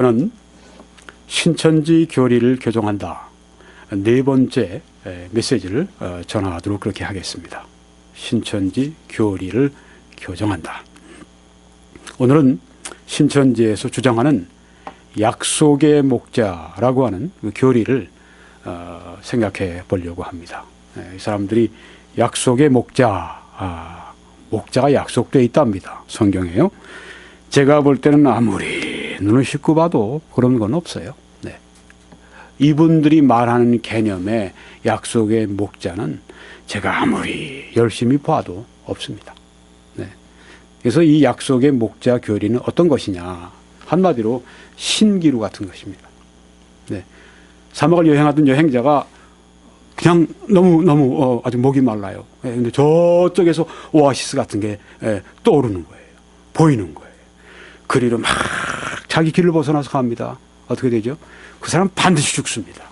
저는 신천지 교리를 교정한다. 네 번째 메시지를 전하도록 그렇게 하겠습니다. 신천지 교리를 교정한다. 오늘은 신천지에서 주장하는 약속의 목자라고 하는 그 교리를 생각해 보려고 합니다. 이 사람들이 약속의 목자가 약속되어 있답니다. 성경에요. 제가 볼 때는 아무리 눈을 씻고 봐도 그런 건 없어요. 네. 이분들이 말하는 개념의 약속의 목자는 제가 아무리 열심히 봐도 없습니다. 네. 그래서 이 약속의 목자 교리는 어떤 것이냐? 한마디로 신기루 같은 것입니다. 네. 사막을 여행하던 여행자가 그냥 너무 아주 목이 말라요. 근데 저쪽에서 오아시스 같은 게 떠오르는 거예요. 보이는 거예요. 그리로 막 자기 길을 벗어나서 갑니다. 어떻게 되죠? 그 사람 반드시 죽습니다.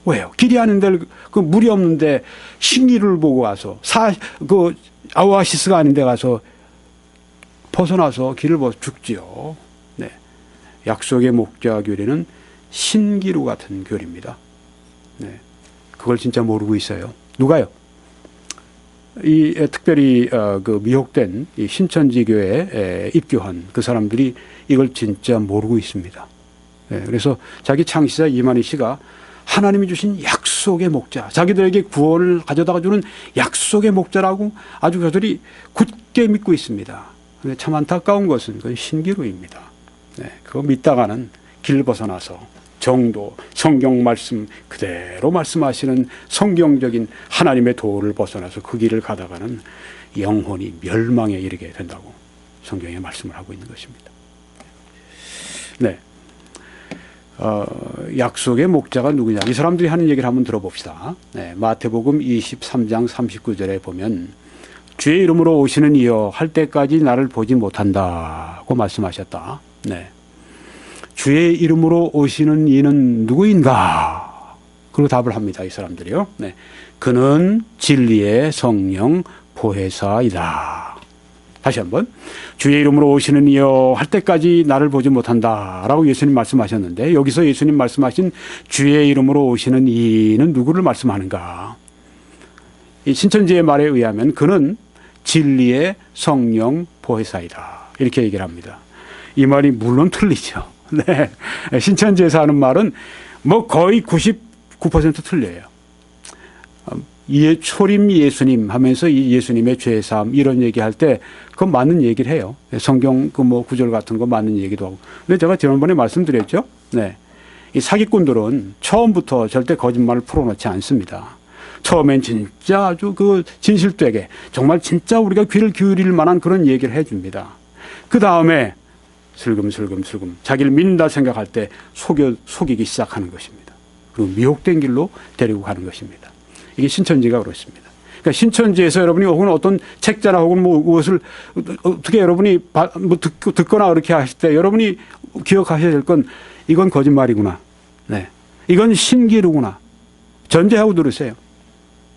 왜요? 길이 아닌데, 그 물이 없는데 신기루를 보고 와서 그 오아시스가 아닌데 가서 벗어나서 길을 벗어 죽지요. 네. 약속의 목자 교리는 신기루 같은 교리입니다. 네. 그걸 진짜 모르고 있어요. 누가요? 특별히 그 미혹된 이 신천지교에 입교한 그 사람들이 이걸 진짜 모르고 있습니다. 네, 그래서 자기 창시자 이만희 씨가 하나님이 주신 약속의 목자, 자기들에게 구원을 가져다가 주는 약속의 목자라고 아주 저들이 굳게 믿고 있습니다. 그런데 참 안타까운 것은 그건 신기루입니다. 네, 그거 믿다가는 길 벗어나서 정도, 성경 말씀 그대로 말씀하시는 성경적인 하나님의 도를 벗어나서 그 길을 가다가는 영혼이 멸망에 이르게 된다고 성경에 말씀을 하고 있는 것입니다. 네. 약속의 목자가 누구냐? 이 사람들이 하는 얘기를 한번 들어봅시다. 네. 마태복음 23장 39절에 보면 주의 이름으로 오시는 이여 할 때까지 나를 보지 못한다고 말씀하셨다. 네. 주의 이름으로 오시는 이는 누구인가? 그리고 답을 합니다. 이 사람들이요. 네. 그는 진리의 성령 보혜사이다. 다시 한번. 주의 이름으로 오시는 이여 할 때까지 나를 보지 못한다. 라고 예수님 말씀하셨는데 여기서 예수님 말씀하신 주의 이름으로 오시는 이는 누구를 말씀하는가? 이 신천지의 말에 의하면 그는 진리의 성령 보혜사이다. 이렇게 얘기를 합니다. 이 말이 물론 틀리죠. 네. 신천지에서 하는 말은 뭐 거의 99% 틀려요. 초림 예수님 하면서 이 예수님의 죄사함 이런 얘기할 때 그건 맞는 얘기를 해요. 성경 그 뭐 구절 같은 거 맞는 얘기도 하고. 근데 제가 지난번에 말씀드렸죠. 네. 이 사기꾼들은 처음부터 절대 거짓말을 풀어놓지 않습니다. 처음엔 진짜 아주 그 진실되게 정말 진짜 우리가 귀를 기울일 만한 그런 얘기를 해줍니다. 그 다음에 슬금슬금 자기를 믿는다 생각할 때 속이기 시작하는 것입니다. 그리고 미혹된 길로 데리고 가는 것입니다. 이게 신천지가 그렇습니다. 그러니까 신천지에서 여러분이 혹은 어떤 책자나 혹은 뭐 무엇을 어떻게 여러분이 뭐 듣거나 그렇게 하실 때 여러분이 기억하셔야 될 건 이건 거짓말이구나. 네. 이건 신기루구나. 전제하고 들으세요.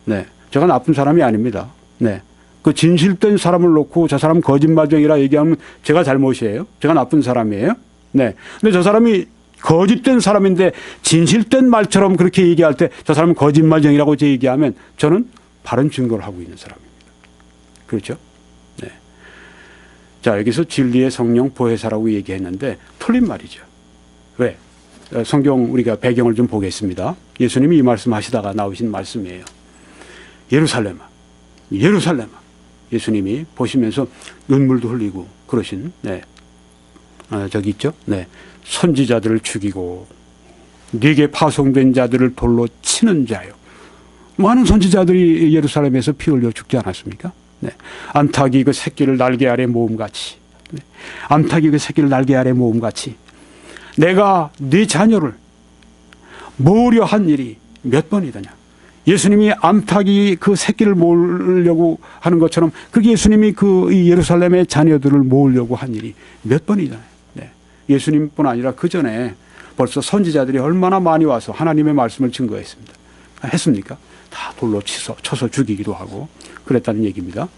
네. 제가 나쁜 사람이 아닙니다. 네. 그 진실된 사람을 놓고 저 사람 거짓말쟁이라 얘기하면 제가 잘못이에요? 제가 나쁜 사람이에요? 네. 근데 저 사람이 거짓된 사람인데 진실된 말처럼 그렇게 얘기할 때 저 사람은 거짓말쟁이라고 제 얘기하면 저는 바른 증거를 하고 있는 사람입니다. 그렇죠? 네. 자, 여기서 진리의 성령 보혜사라고 얘기했는데 틀린 말이죠. 왜? 성경 우리가 배경을 좀 보겠습니다. 예수님이 이 말씀 하시다가 나오신 말씀이에요. 예루살렘아. 예수님이 보시면서 눈물도 흘리고 그러신, 네. 저기 있죠? 네. 선지자들을 죽이고, 네게 파송된 자들을 돌로 치는 자요. 많은 선지자들이 예루살렘에서 피 흘려 죽지 않았습니까? 네. 암탉이 그 새끼를 날개 아래 모음같이. 네. 암탉이 그 새끼를 날개 아래 모음같이. 내가 네 자녀를 모으려 한 일이 몇 번이더냐. 예수님이 암탉이 그 새끼를 모으려고 하는 것처럼 그게 예수님이 그 예루살렘의 자녀들을 모으려고 한 일이 몇 번이잖아요. 네. 예수님뿐 아니라 그 전에 벌써 선지자들이 얼마나 많이 와서 하나님의 말씀을 증거했습니다. 했습니까? 다 돌로 쳐서 죽이기도 하고 그랬다는 얘기입니다.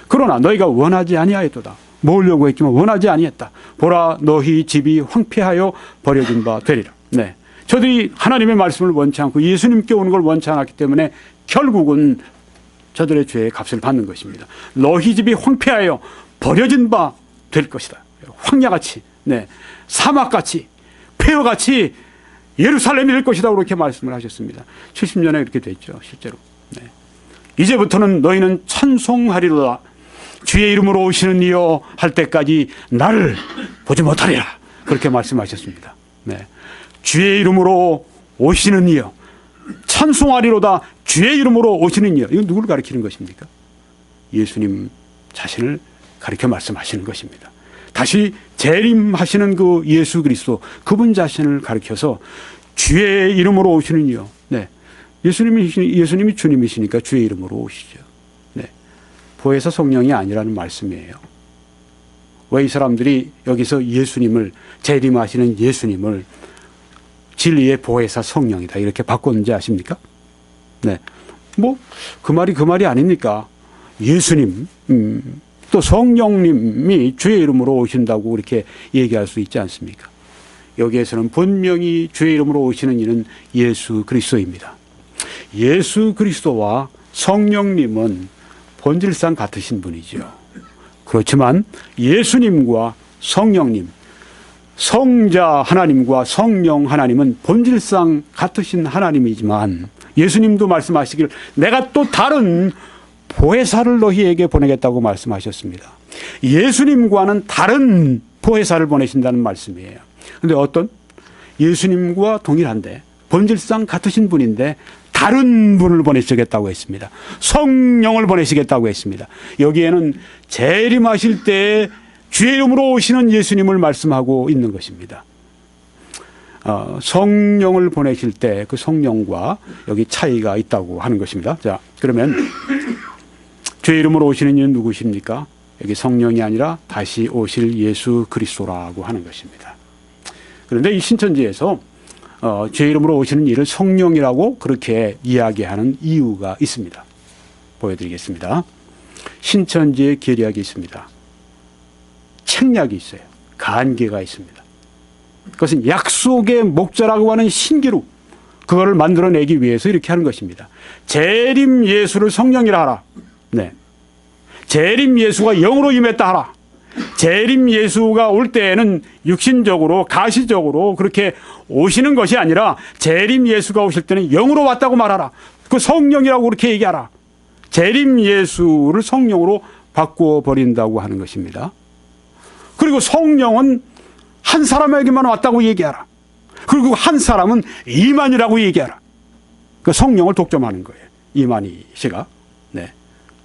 그러나 너희가 원하지 아니하였도다. 모으려고 했지만 원하지 아니했다. 보라 너희 집이 황폐하여 버려진 바 되리라. 네. 저들이 하나님의 말씀을 원치 않고 예수님께 오는 걸 원치 않았기 때문에 결국은 저들의 죄의 값을 받는 것입니다. 너희 집이 황폐하여 버려진 바 될 것이다. 황야같이, 네, 사막같이, 폐허같이 예루살렘이 될 것이다. 그렇게 말씀을 하셨습니다. 70년에 이렇게 됐죠. 실제로. 네. 이제부터는 너희는 찬송하리로다. 주의 이름으로 오시는 이여 할 때까지 나를 보지 못하리라. 그렇게 말씀하셨습니다. 네. 주의 이름으로 오시는 이여, 찬송하리로다. 주의 이름으로 오시는 이여. 이건 누구를 가리키는 것입니까? 예수님 자신을 가리켜 말씀하시는 것입니다. 다시 재림하시는 그 예수 그리스도, 그분 자신을 가리켜서 주의 이름으로 오시는 이여. 네. 예수님이 주님이시니까 주의 이름으로 오시죠. 네. 보혜사 성령이 아니라는 말씀이에요. 왜 이 사람들이 여기서 예수님을, 재림하시는 예수님을 진리의 보혜사 성령이다 이렇게 바꿨는지 아십니까? 네. 뭐 그 말이 아닙니까? 예수님, 또 성령님이 주의 이름으로 오신다고 그렇게 얘기할 수 있지 않습니까? 여기에서는 분명히 주의 이름으로 오시는 이는 예수 그리스도입니다. 예수 그리스도와 성령님은 본질상 같으신 분이죠. 그렇지만 예수님과 성령님, 성자 하나님과 성령 하나님은 본질상 같으신 하나님이지만 예수님도 말씀하시길 내가 또 다른 보혜사를 너희에게 보내겠다고 말씀하셨습니다. 예수님과는 다른 보혜사를 보내신다는 말씀이에요. 그런데 어떤 예수님과 동일한데 본질상 같으신 분인데 다른 분을 보내시겠다고 했습니다. 성령을 보내시겠다고 했습니다. 여기에는 재림하실 때 주의 이름으로 오시는 예수님을 말씀하고 있는 것입니다. 성령을 보내실 때 그 성령과 여기 차이가 있다고 하는 것입니다. 자, 그러면 주의 이름으로 오시는 이는 누구십니까? 여기 성령이 아니라 다시 오실 예수 그리스도라고 하는 것입니다. 그런데 이 신천지에서 주의 이름으로 오시는 이를 성령이라고 그렇게 이야기하는 이유가 있습니다. 보여드리겠습니다. 신천지의 계략이 있습니다. 책략이 있어요. 간계가 있습니다. 그것은 약속의 목자라고 하는 신기루, 그거를 만들어내기 위해서 이렇게 하는 것입니다. 재림 예수를 성령이라 하라. 네. 재림 예수가 영으로 임했다 하라. 재림 예수가 올 때에는 육신적으로 가시적으로 그렇게 오시는 것이 아니라 재림 예수가 오실 때는 영으로 왔다고 말하라. 그 성령이라고 그렇게 얘기하라. 재림 예수를 성령으로 바꾸어 버린다고 하는 것입니다. 그리고 성령은 한 사람에게만 왔다고 얘기하라. 그리고 한 사람은 이만희라고 얘기하라. 그 성령을 독점하는 거예요. 이만희 씨가. 네.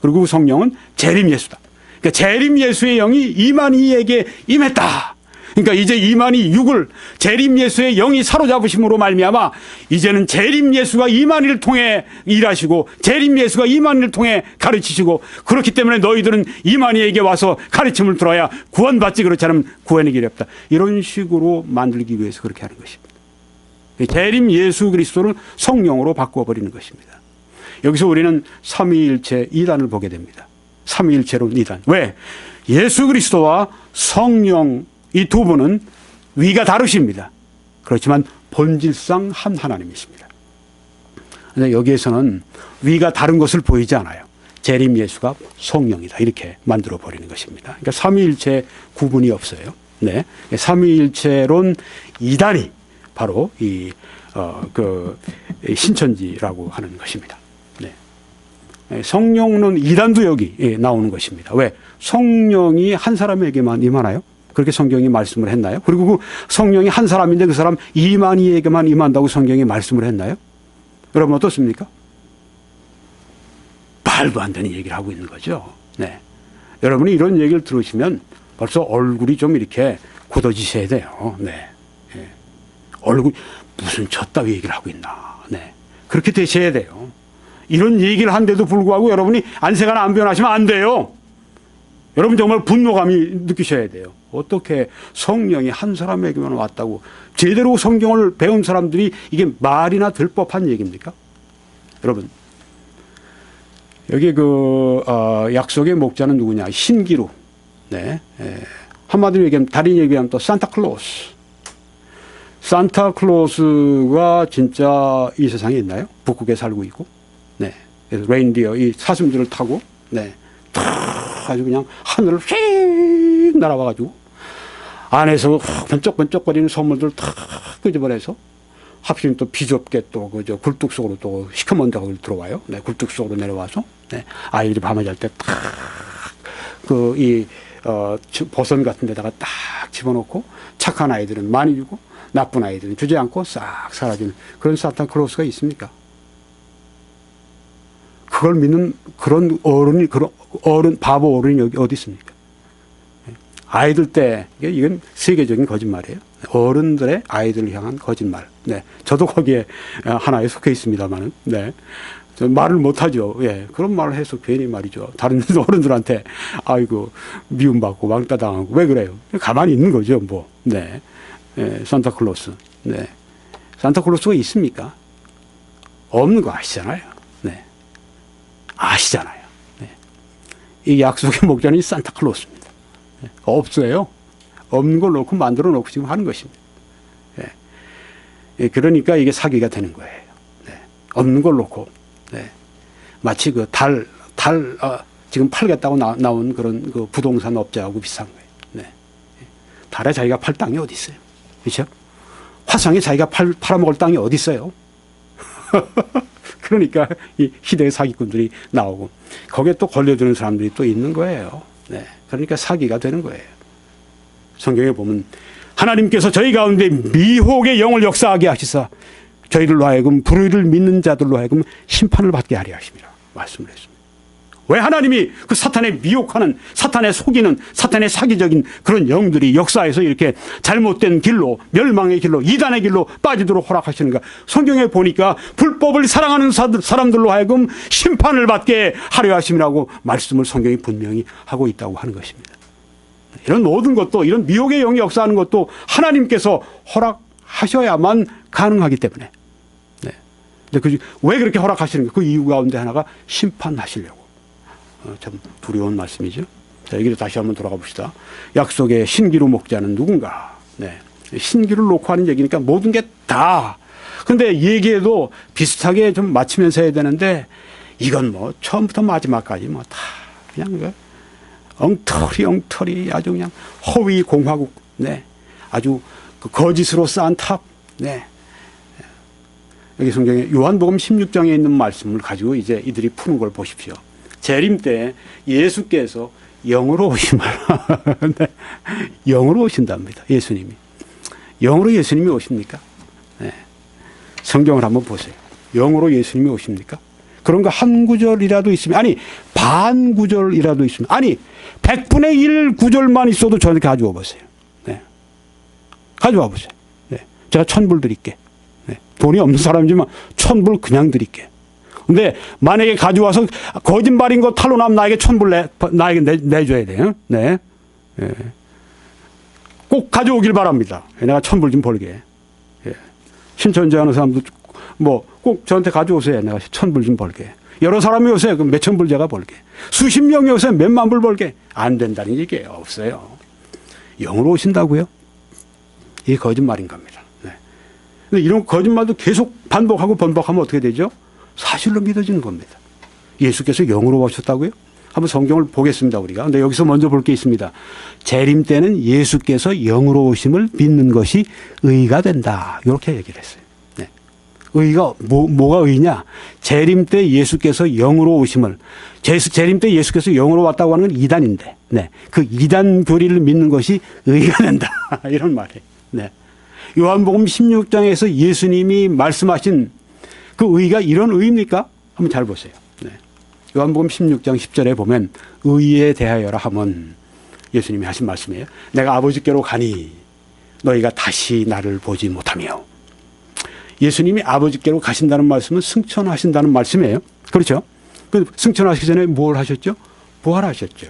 그리고 성령은 재림 예수다. 그러니까 재림 예수의 영이 이만희에게 임했다. 그러니까 이제 이만희 육을 재림 예수의 영이 사로잡으심으로 말미암아 이제는 재림 예수가 이만희를 통해 일하시고 재림 예수가 이만희를 통해 가르치시고, 그렇기 때문에 너희들은 이만희에게 와서 가르침을 들어야 구원받지, 그렇지 않으면 구원의 길이 없다. 이런 식으로 만들기 위해서 그렇게 하는 것입니다. 재림 예수 그리스도를 성령으로 바꾸어버리는 것입니다. 여기서 우리는 삼위일체 이단을 보게 됩니다. 삼위일체론 이단. 왜? 예수 그리스도와 성령 이 두 분은 위가 다르십니다. 그렇지만 본질상 한 하나님이십니다. 그런데 여기에서는 위가 다른 것을 보이지 않아요. 재림 예수가 성령이다 이렇게 만들어 버리는 것입니다. 그러니까 삼위일체 구분이 없어요. 네, 삼위일체론 이단이 바로 이 신천지라고 하는 것입니다. 네. 성령론 이단도 여기 나오는 것입니다. 왜? 성령이 한 사람에게만 임하나요? 그렇게 성경이 말씀을 했나요? 그리고 그 성령이 한 사람인데 그 사람 이만희에게만 임한다고 성경이 말씀을 했나요? 여러분 어떻습니까? 말도 안 되는 얘기를 하고 있는 거죠. 네. 여러분이 이런 얘기를 들으시면 벌써 얼굴이 좀 이렇게 굳어지셔야 돼요. 네. 네. 얼굴 무슨 저따위 얘기를 하고 있나. 네. 그렇게 되셔야 돼요. 이런 얘기를 한데도 불구하고 여러분이 안색하나 안 변하시면 안 돼요. 여러분 정말 분노감이 느끼셔야 돼요. 어떻게 성령이 한 사람에게만 왔다고, 제대로 성경을 배운 사람들이 이게 말이나 될 법한 얘기입니까? 여러분, 여기 약속의 목자는 누구냐? 신기루. 네. 한마디로 얘기하면, 다른 얘기하면 또 산타클로스. 산타클로스가 진짜 이 세상에 있나요? 북극에 살고 있고. 네. 그래서 레인디어, 이 사슴들을 타고, 네. 탁 아주 그냥 하늘을 휙 날아와가지고, 안에서 번쩍번쩍거리는 선물들을 탁 끄집어내서, 하필이면 또 비좁게 또 그저 굴뚝 속으로 또 시커먼 데가 들어와요. 네. 굴뚝 속으로 내려와서, 네. 아이들이 밤에 잘 때 탁, 보선 같은 데다가 딱 집어넣고, 착한 아이들은 많이 주고, 나쁜 아이들은 주지 않고 싹 사라지는 그런 산타클로스가 있습니까? 그걸 믿는 그런 바보 어른이 여기 어디 있습니까? 아이들 때, 이건 세계적인 거짓말이에요. 어른들의 아이들을 향한 거짓말. 네. 저도 거기에 하나에 속해 있습니다만은, 네. 말을 못하죠. 예. 그런 말을 해서 괜히 말이죠. 다른 어른들한테, 아이고, 미움받고 왕따 당하고, 왜 그래요? 가만히 있는 거죠, 뭐. 네. 예, 산타클로스. 네. 산타클로스가 있습니까? 없는 거 아시잖아요. 네. 아시잖아요. 네. 이 약속의 목자는 산타클로스입니다. 네. 없어요. 없는 걸 놓고 만들어 놓고 지금 하는 것입니다. 네. 예, 그러니까 이게 사기가 되는 거예요. 네. 없는 걸 놓고. 네. 마치 그 지금 팔겠다고 나온 그런 그 부동산 업자하고 비슷한 거예요. 네. 달에 자기가 팔 땅이 어디 있어요? 그렇죠? 화성에 자기가 팔아먹을 땅이 어디 있어요? 그러니까 이 희대의 사기꾼들이 나오고 거기에 또 걸려드는 사람들이 또 있는 거예요. 네. 그러니까 사기가 되는 거예요. 성경에 보면 하나님께서 저희 가운데 미혹의 영을 역사하게 하시사 저희들로 하여금 불의를 믿는 자들로 하여금 심판을 받게 하려 하십니다. 말씀을 했습니다. 왜 하나님이 그 사탄의 미혹하는, 사탄의 속이는, 사탄의 사기적인 그런 영들이 역사에서 이렇게 잘못된 길로, 멸망의 길로, 이단의 길로 빠지도록 허락하시는가? 성경에 보니까 불법을 사랑하는 사람들로 하여금 심판을 받게 하려 하심이라고 말씀을 성경이 분명히 하고 있다고 하는 것입니다. 이런 모든 것도, 이런 미혹의 영이 역사하는 것도 하나님께서 허락하셔야만 가능하기 때문에. 네. 근데 왜 그렇게 허락하시는가? 그 이유 가운데 하나가 심판하시려고. 참 두려운 말씀이죠. 자, 여기로 다시 한번 돌아가 봅시다. 약속의 신기루 목자는 누군가? 네. 신기를 놓고 하는 얘기니까 모든 게 다. 근데 얘기해도 비슷하게 좀 맞추면서 해야 되는데 이건 뭐 처음부터 마지막까지 뭐 다 그냥 엉터리 아주 그냥 허위 공화국. 네. 아주 그 거짓으로 쌓은 탑. 네. 여기 성경에 요한복음 16장에 있는 말씀을 가지고 이제 이들이 푸는 걸 보십시오. 재림 때 예수께서 영으로 오심을 네. 영으로 오신답니다. 예수님이. 영으로 예수님이 오십니까? 네. 성경을 한번 보세요. 영으로 예수님이 오십니까? 그런 거 한 구절이라도 있으면, 아니 반 구절이라도 있으면, 아니 100분의 1 구절만 있어도 저한테 가져와 보세요. 네. 가져와 보세요. 네. 제가 1000불 드릴게. 네. 돈이 없는 사람이지만 1000불 그냥 드릴게. 근데 만약에 가져와서 거짓말인 거 탄로나면 나에게 1000불 나에게 내줘야 돼요. 네. 네. 꼭 가져오길 바랍니다. 내가 1000불 좀 벌게. 예. 신천지하는 사람도 뭐 꼭 저한테 가져오세요. 내가 1000불 좀 벌게. 여러 사람이 오세요. 그럼 몇천 불 제가 벌게. 수십 명이 오세요. 몇만 불 벌게. 안 된다는 얘기예요. 없어요. 영으로 오신다고요? 이게 거짓말인 겁니다. 네. 근데 이런 거짓말도 계속 반복하고 번복하면 어떻게 되죠? 사실로 믿어지는 겁니다. 예수께서 영으로 오셨다고요? 한번 성경을 보겠습니다, 우리가. 근데 여기서 먼저 볼 게 있습니다. 재림 때는 예수께서 영으로 오심을 믿는 것이 의가 된다. 이렇게 얘기를 했어요. 네. 의가, 뭐가 의냐? 재림 때 예수께서 영으로 오심을, 재림 때 예수께서 영으로 왔다고 하는 건 이단인데, 네. 그 이단 교리를 믿는 것이 의가 된다. 이런 말이에요. 네. 요한복음 16장에서 예수님이 말씀하신 그 의가 이런 의입니까? 한번 잘 보세요. 네. 요한복음 16장 10절에 보면 의에 대하여라 하면 예수님이 하신 말씀이에요. 내가 아버지께로 가니 너희가 다시 나를 보지 못하며. 예수님이 아버지께로 가신다는 말씀은 승천하신다는 말씀이에요. 그렇죠? 그 승천하시기 전에 뭘 하셨죠? 부활하셨죠.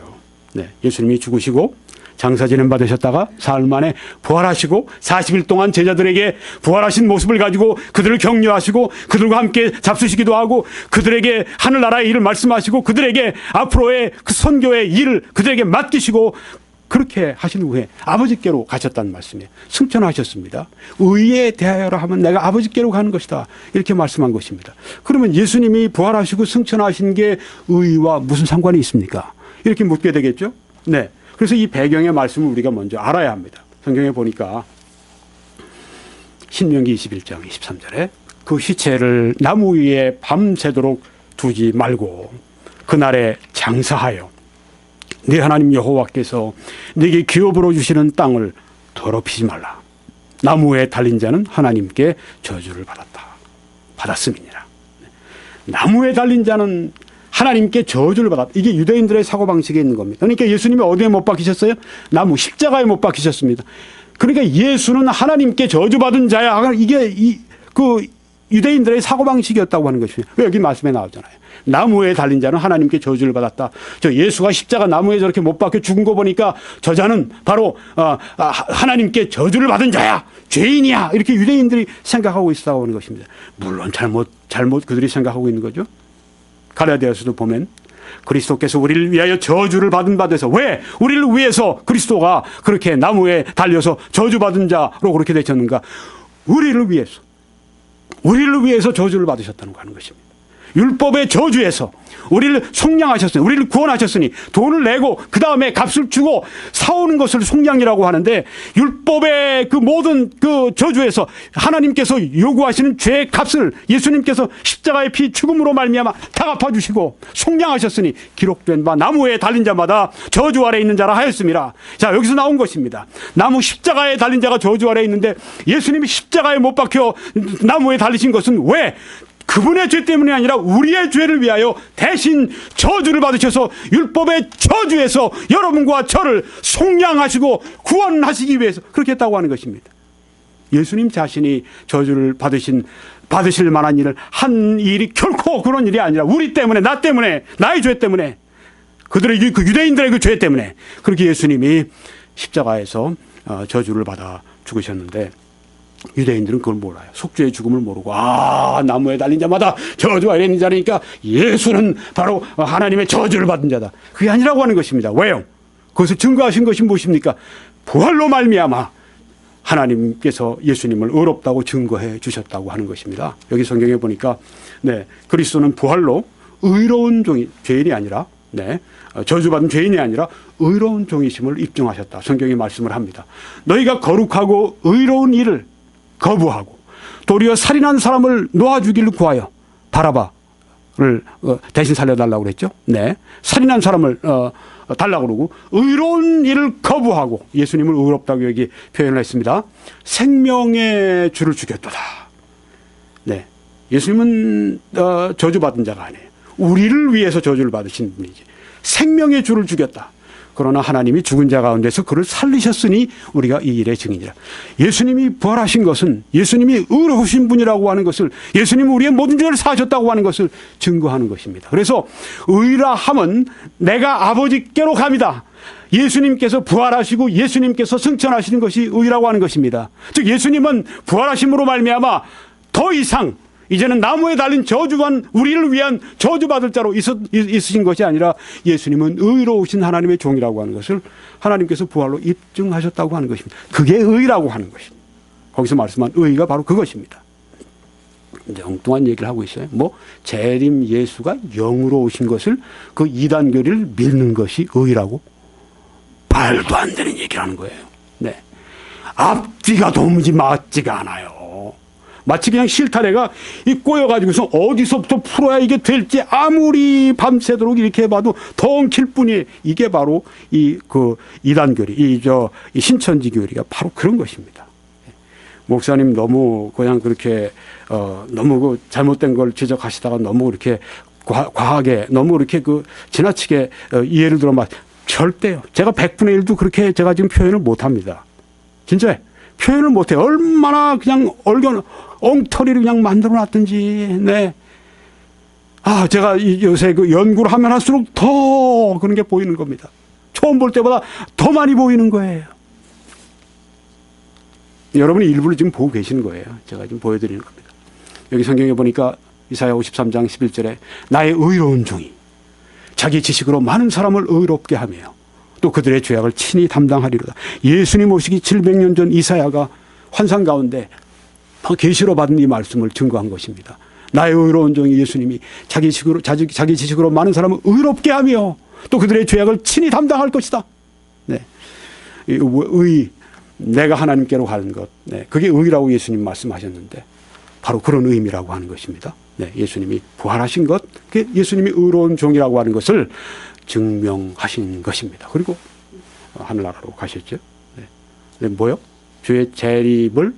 네. 예수님이 죽으시고 장사 지냄 받으셨다가 사흘 만에 부활하시고 40일 동안 제자들에게 부활하신 모습을 가지고 그들을 격려하시고 그들과 함께 잡수시기도 하고 그들에게 하늘나라의 일을 말씀하시고 그들에게 앞으로의 그 선교의 일을 그들에게 맡기시고 그렇게 하신 후에 아버지께로 가셨다는 말씀이에요. 승천하셨습니다. 의에 대하여라 하면 내가 아버지께로 가는 것이다. 이렇게 말씀한 것입니다. 그러면 예수님이 부활하시고 승천하신 게 의와 무슨 상관이 있습니까? 이렇게 묻게 되겠죠. 네. 그래서 이 배경의 말씀을 우리가 먼저 알아야 합니다. 성경에 보니까 신명기 21장 23절에 그 시체를 나무 위에 밤새도록 두지 말고 그날에 장사하여 네 하나님 여호와께서 네게 기업으로 주시는 땅을 더럽히지 말라. 나무에 달린 자는 하나님께 저주를 받았음이니라. 나무에 달린 자는 하나님께 저주를 받았다. 이게 유대인들의 사고방식에 있는 겁니다. 그러니까 예수님이 어디에 못 박히셨어요? 나무 십자가에 못 박히셨습니다. 그러니까 예수는 하나님께 저주받은 자야. 이게 그 유대인들의 사고방식이었다고 하는 것입니다. 여기 말씀에 나오잖아요. 나무에 달린 자는 하나님께 저주를 받았다. 저 예수가 십자가 나무에 저렇게 못 박혀 죽은 거 보니까 저 자는 바로 하나님께 저주를 받은 자야. 죄인이야. 이렇게 유대인들이 생각하고 있다고 하는 것입니다. 물론 잘못 그들이 생각하고 있는 거죠. 갈라디아서도 보면 그리스도께서 우리를 위하여 저주를 받은 바 돼서 왜 우리를 위해서 그리스도가 그렇게 나무에 달려서 저주받은 자로 그렇게 되셨는가? 우리를 위해서 저주를 받으셨다는 거 하는 것입니다. 율법의 저주에서 우리를 속량하셨으니, 우리를 구원하셨으니 돈을 내고 그 다음에 값을 주고 사오는 것을 속량이라고 하는데, 율법의 그 모든 그 저주에서 하나님께서 요구하시는 죄의 값을 예수님께서 십자가의 피 죽음으로 말미암아 다 갚아주시고 속량하셨으니 기록된 바 나무에 달린 자마다 저주 아래 있는 자라 하였습니다. 자, 여기서 나온 것입니다. 나무 십자가에 달린 자가 저주 아래 있는데 예수님이 십자가에 못 박혀 나무에 달리신 것은 왜? 그분의 죄 때문이 아니라 우리의 죄를 위하여 대신 저주를 받으셔서 율법의 저주에서 여러분과 저를 속량하시고 구원하시기 위해서 그렇게 했다고 하는 것입니다. 예수님 자신이 저주를 받으실 만한 일을 한 일이 결코 그런 일이 아니라 우리 때문에, 나 때문에, 나의 죄 때문에, 그들의 그 유대인들의 그 죄 때문에 그렇게 예수님이 십자가에서 저주를 받아 죽으셨는데, 유대인들은 그걸 몰라요. 속죄의 죽음을 모르고, 나무에 달린 자마다 저주 아래 있는 자니까 예수는 바로 하나님의 저주를 받은 자다. 그게 아니라고 하는 것입니다. 왜요? 그것을 증거하신 것이 무엇입니까? 부활로 말미암아 하나님께서 예수님을 의롭다고 증거해 주셨다고 하는 것입니다. 여기 성경에 보니까 그리스도는 부활로 의로운 종이, 죄인이 아니라 저주받은 죄인이 아니라 의로운 종이심을 입증하셨다. 성경이 말씀을 합니다. 너희가 거룩하고 의로운 일을 거부하고 도리어 살인한 사람을 놓아주기를 구하여 바라바를 대신 살려달라고 그랬죠. 살인한 사람을 달라고 그러고 의로운 일을 거부하고 예수님을 의롭다고 여기 표현을 했습니다. 생명의 주를 죽였도다. 예수님은 저주받은 자가 아니에요. 우리를 위해서 저주를 받으신 분이지. 생명의 주를 죽였다. 그러나 하나님이 죽은 자 가운데서 그를 살리셨으니 우리가 이 일의 증인이라. 예수님이 부활하신 것은 예수님이 의로우신 분이라고 하는 것을, 예수님이 우리의 모든 죄를 사하셨다고 하는 것을 증거하는 것입니다. 그래서 의라 함은 내가 아버지께로 갑니다. 예수님께서 부활하시고 예수님께서 승천하시는 것이 의라고 하는 것입니다. 즉 예수님은 부활하심으로 말미암아 더 이상 이제는 나무에 달린 저주만, 우리를 위한 저주받을 자로 있으신 것이 아니라 예수님은 의로우신 하나님의 종이라고 하는 것을 하나님께서 부활로 입증하셨다고 하는 것입니다. 그게 의라고 하는 것입니다. 거기서 말씀한 의가 바로 그것입니다. 이제 엉뚱한 얘기를 하고 있어요. 재림 예수가 영으로 오신 것을 그 이단교리를 믿는 것이 의라고? 말도 안 되는 얘기를 하는 거예요. 앞뒤가 도무지 맞지가 않아요. 마치 그냥 실타래가 꼬여가지고서 어디서부터 풀어야 이게 될지 아무리 밤새도록 이렇게 해봐도 더 엉킬 뿐이에요. 이게 바로 이 이단교리, 이 신천지 교리가 바로 그런 것입니다. 목사님 너무 그냥 그렇게 너무 그 잘못된 걸 지적하시다가 너무 그렇게 과하게 너무 그렇게 지나치게 이해를 들어 절대요. 제가 100분의 1도 그렇게 제가 지금 표현을 못합니다. 진짜 표현을 못해요. 얼마나 그냥 엉터리를 그냥 만들어 놨든지. 제가 요새 연구를 하면 할수록 더 그런 게 보이는 겁니다. 처음 볼 때보다 더 많이 보이는 거예요. 여러분이 일부러 지금 보고 계시는 거예요. 제가 지금 보여드리는 겁니다. 여기 성경에 보니까 이사야 53장 11절에 나의 의로운 종이 자기 지식으로 많은 사람을 의롭게 하며 또 그들의 죄악을 친히 담당하리로다. 예수님 오시기 700년 전 이사야가 환상 가운데 계시로 받은 이 말씀을 증거한 것입니다. 나의 의로운 종이 예수님이 자기 지식으로 많은 사람을 의롭게 하며 또 그들의 죄악을 친히 담당할 것이다. 네. 내가 하나님께로 가는 것. 네. 그게 의라고 예수님 말씀하셨는데 바로 그런 의미라고 하는 것입니다. 네. 예수님이 부활하신 것, 그게 예수님이 의로운 종이라고 하는 것을 증명하신 것입니다. 그리고 하늘나라로 가셨죠. 네. 네. 뭐요? 주의 재림을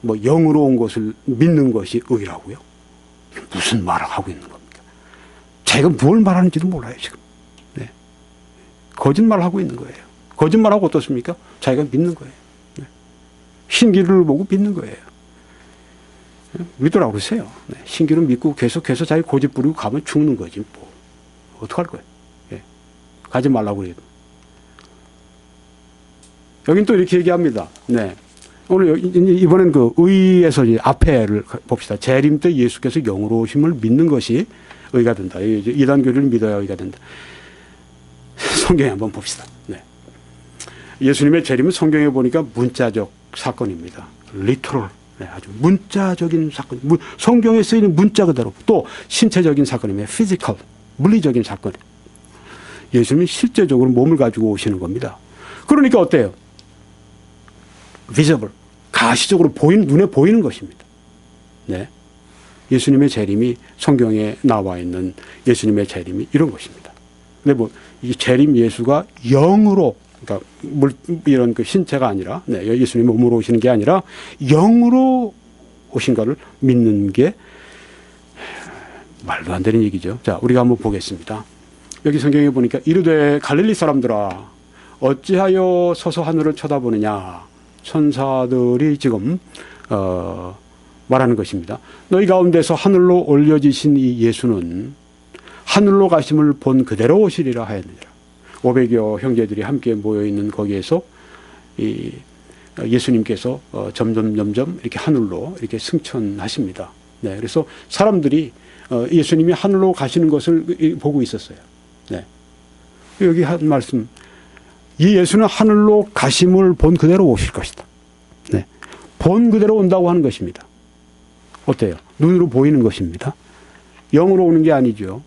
영으로 온 것을 믿는 것이 의라고요? 무슨 말을 하고 있는 겁니까? 자기가 뭘 말하는지도 몰라요, 지금. 네. 거짓말을 하고 있는 거예요. 거짓말하고 어떻습니까? 자기가 믿는 거예요. 네. 신기를 보고 믿는 거예요. 믿으라고 그러세요. 네. 신기를 믿고 계속해서 자기 고집 부리고 가면 죽는 거지, 뭐. 어떡할 거예요? 네. 가지 말라고 그래요. 여긴 또 이렇게 얘기합니다. 네. 오늘 이번엔 그 의에서 앞에를 봅시다. 재림 때 예수께서 영으로 오심을 믿는 것이 의가 된다. 이단 교리를 믿어야 의가 된다. 성경에 한번 봅시다. 네. 예수님의 재림은 성경에 보니까 문자적 사건입니다. 리터럴. 네, 아주 문자적인 사건. 성경에 쓰이는 문자 그대로 또 신체적인 사건입니다. 피지컬. 물리적인 사건. 예수님이 실제적으로 몸을 가지고 오시는 겁니다. 그러니까 어때요? visible, 가시적으로 눈에 보이는 것입니다. 네. 예수님의 재림이 성경에 나와 있는 예수님의 재림이 이런 것입니다. 근데 이 재림 예수가 영으로, 그러니까 이런 그 신체가 아니라, 네, 예수님 몸으로 오시는 게 아니라 영으로 오신 것을 믿는 게 말도 안 되는 얘기죠. 자, 우리가 한번 보겠습니다. 여기 성경에 보니까 이르되 갈릴리 사람들아 어찌하여 서서 하늘을 쳐다보느냐. 천사들이 지금 말하는 것입니다. 너희 가운데서 하늘로 올려지신 이 예수는 하늘로 가심을 본 그대로 오시리라 하였느니라. 500여 형제들이 함께 모여있는 거기에서 이 예수님께서 점점 이렇게 하늘로 이렇게 승천하십니다. 네, 그래서 사람들이 예수님이 하늘로 가시는 것을 보고 있었어요. 네. 여기 한 말씀. 이 예수는 하늘로 가심을 본 그대로 오실 것이다. 네. 본 그대로 온다고 하는 것입니다. 어때요? 눈으로 보이는 것입니다. 영으로 오는 게 아니죠.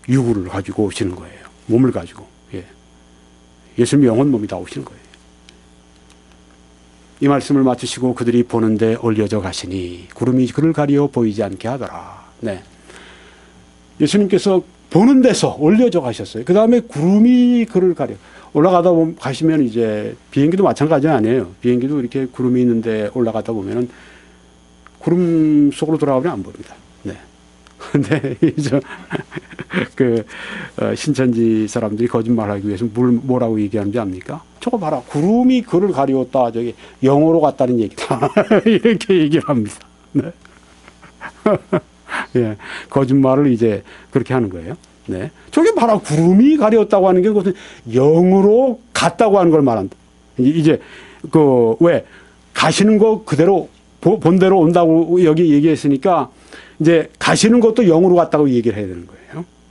유구를 가지고 오시는 거예요. 몸을 가지고. 예. 예수님이 영혼 몸이 다 오시는 거예요. 이 말씀을 마치시고 그들이 보는데 올려져 가시니 구름이 그를 가리어 보이지 않게 하더라. 네. 예수님께서 보는 데서 올려져 가셨어요. 그 다음에 구름이 그를 가려. 올라가다 가시면 이제 비행기도 마찬가지 아니에요. 비행기도 이렇게 구름이 있는데 올라가다 보면은 구름 속으로 들어가면 안 보입니다. 네. 근데 이제 신천지 사람들이 거짓말하기 위해서 뭐라고 얘기하는지 압니까? 저거 봐라. 구름이 그를 가리웠다. 저기 영어로 갔다는 얘기다. 이렇게 얘기를 합니다. 네. 예. 거짓말을 이제 그렇게 하는 거예요. 네. 저게 봐라. 구름이 가렸다고 하는 게 그것은 영으로 갔다고 하는 걸 말한다. 이제 왜 가시는 거 그대로 본 대로 온다고 여기 얘기했으니까 이제 가시는 것도 영으로 갔다고 얘기를 해야 되는 거예요.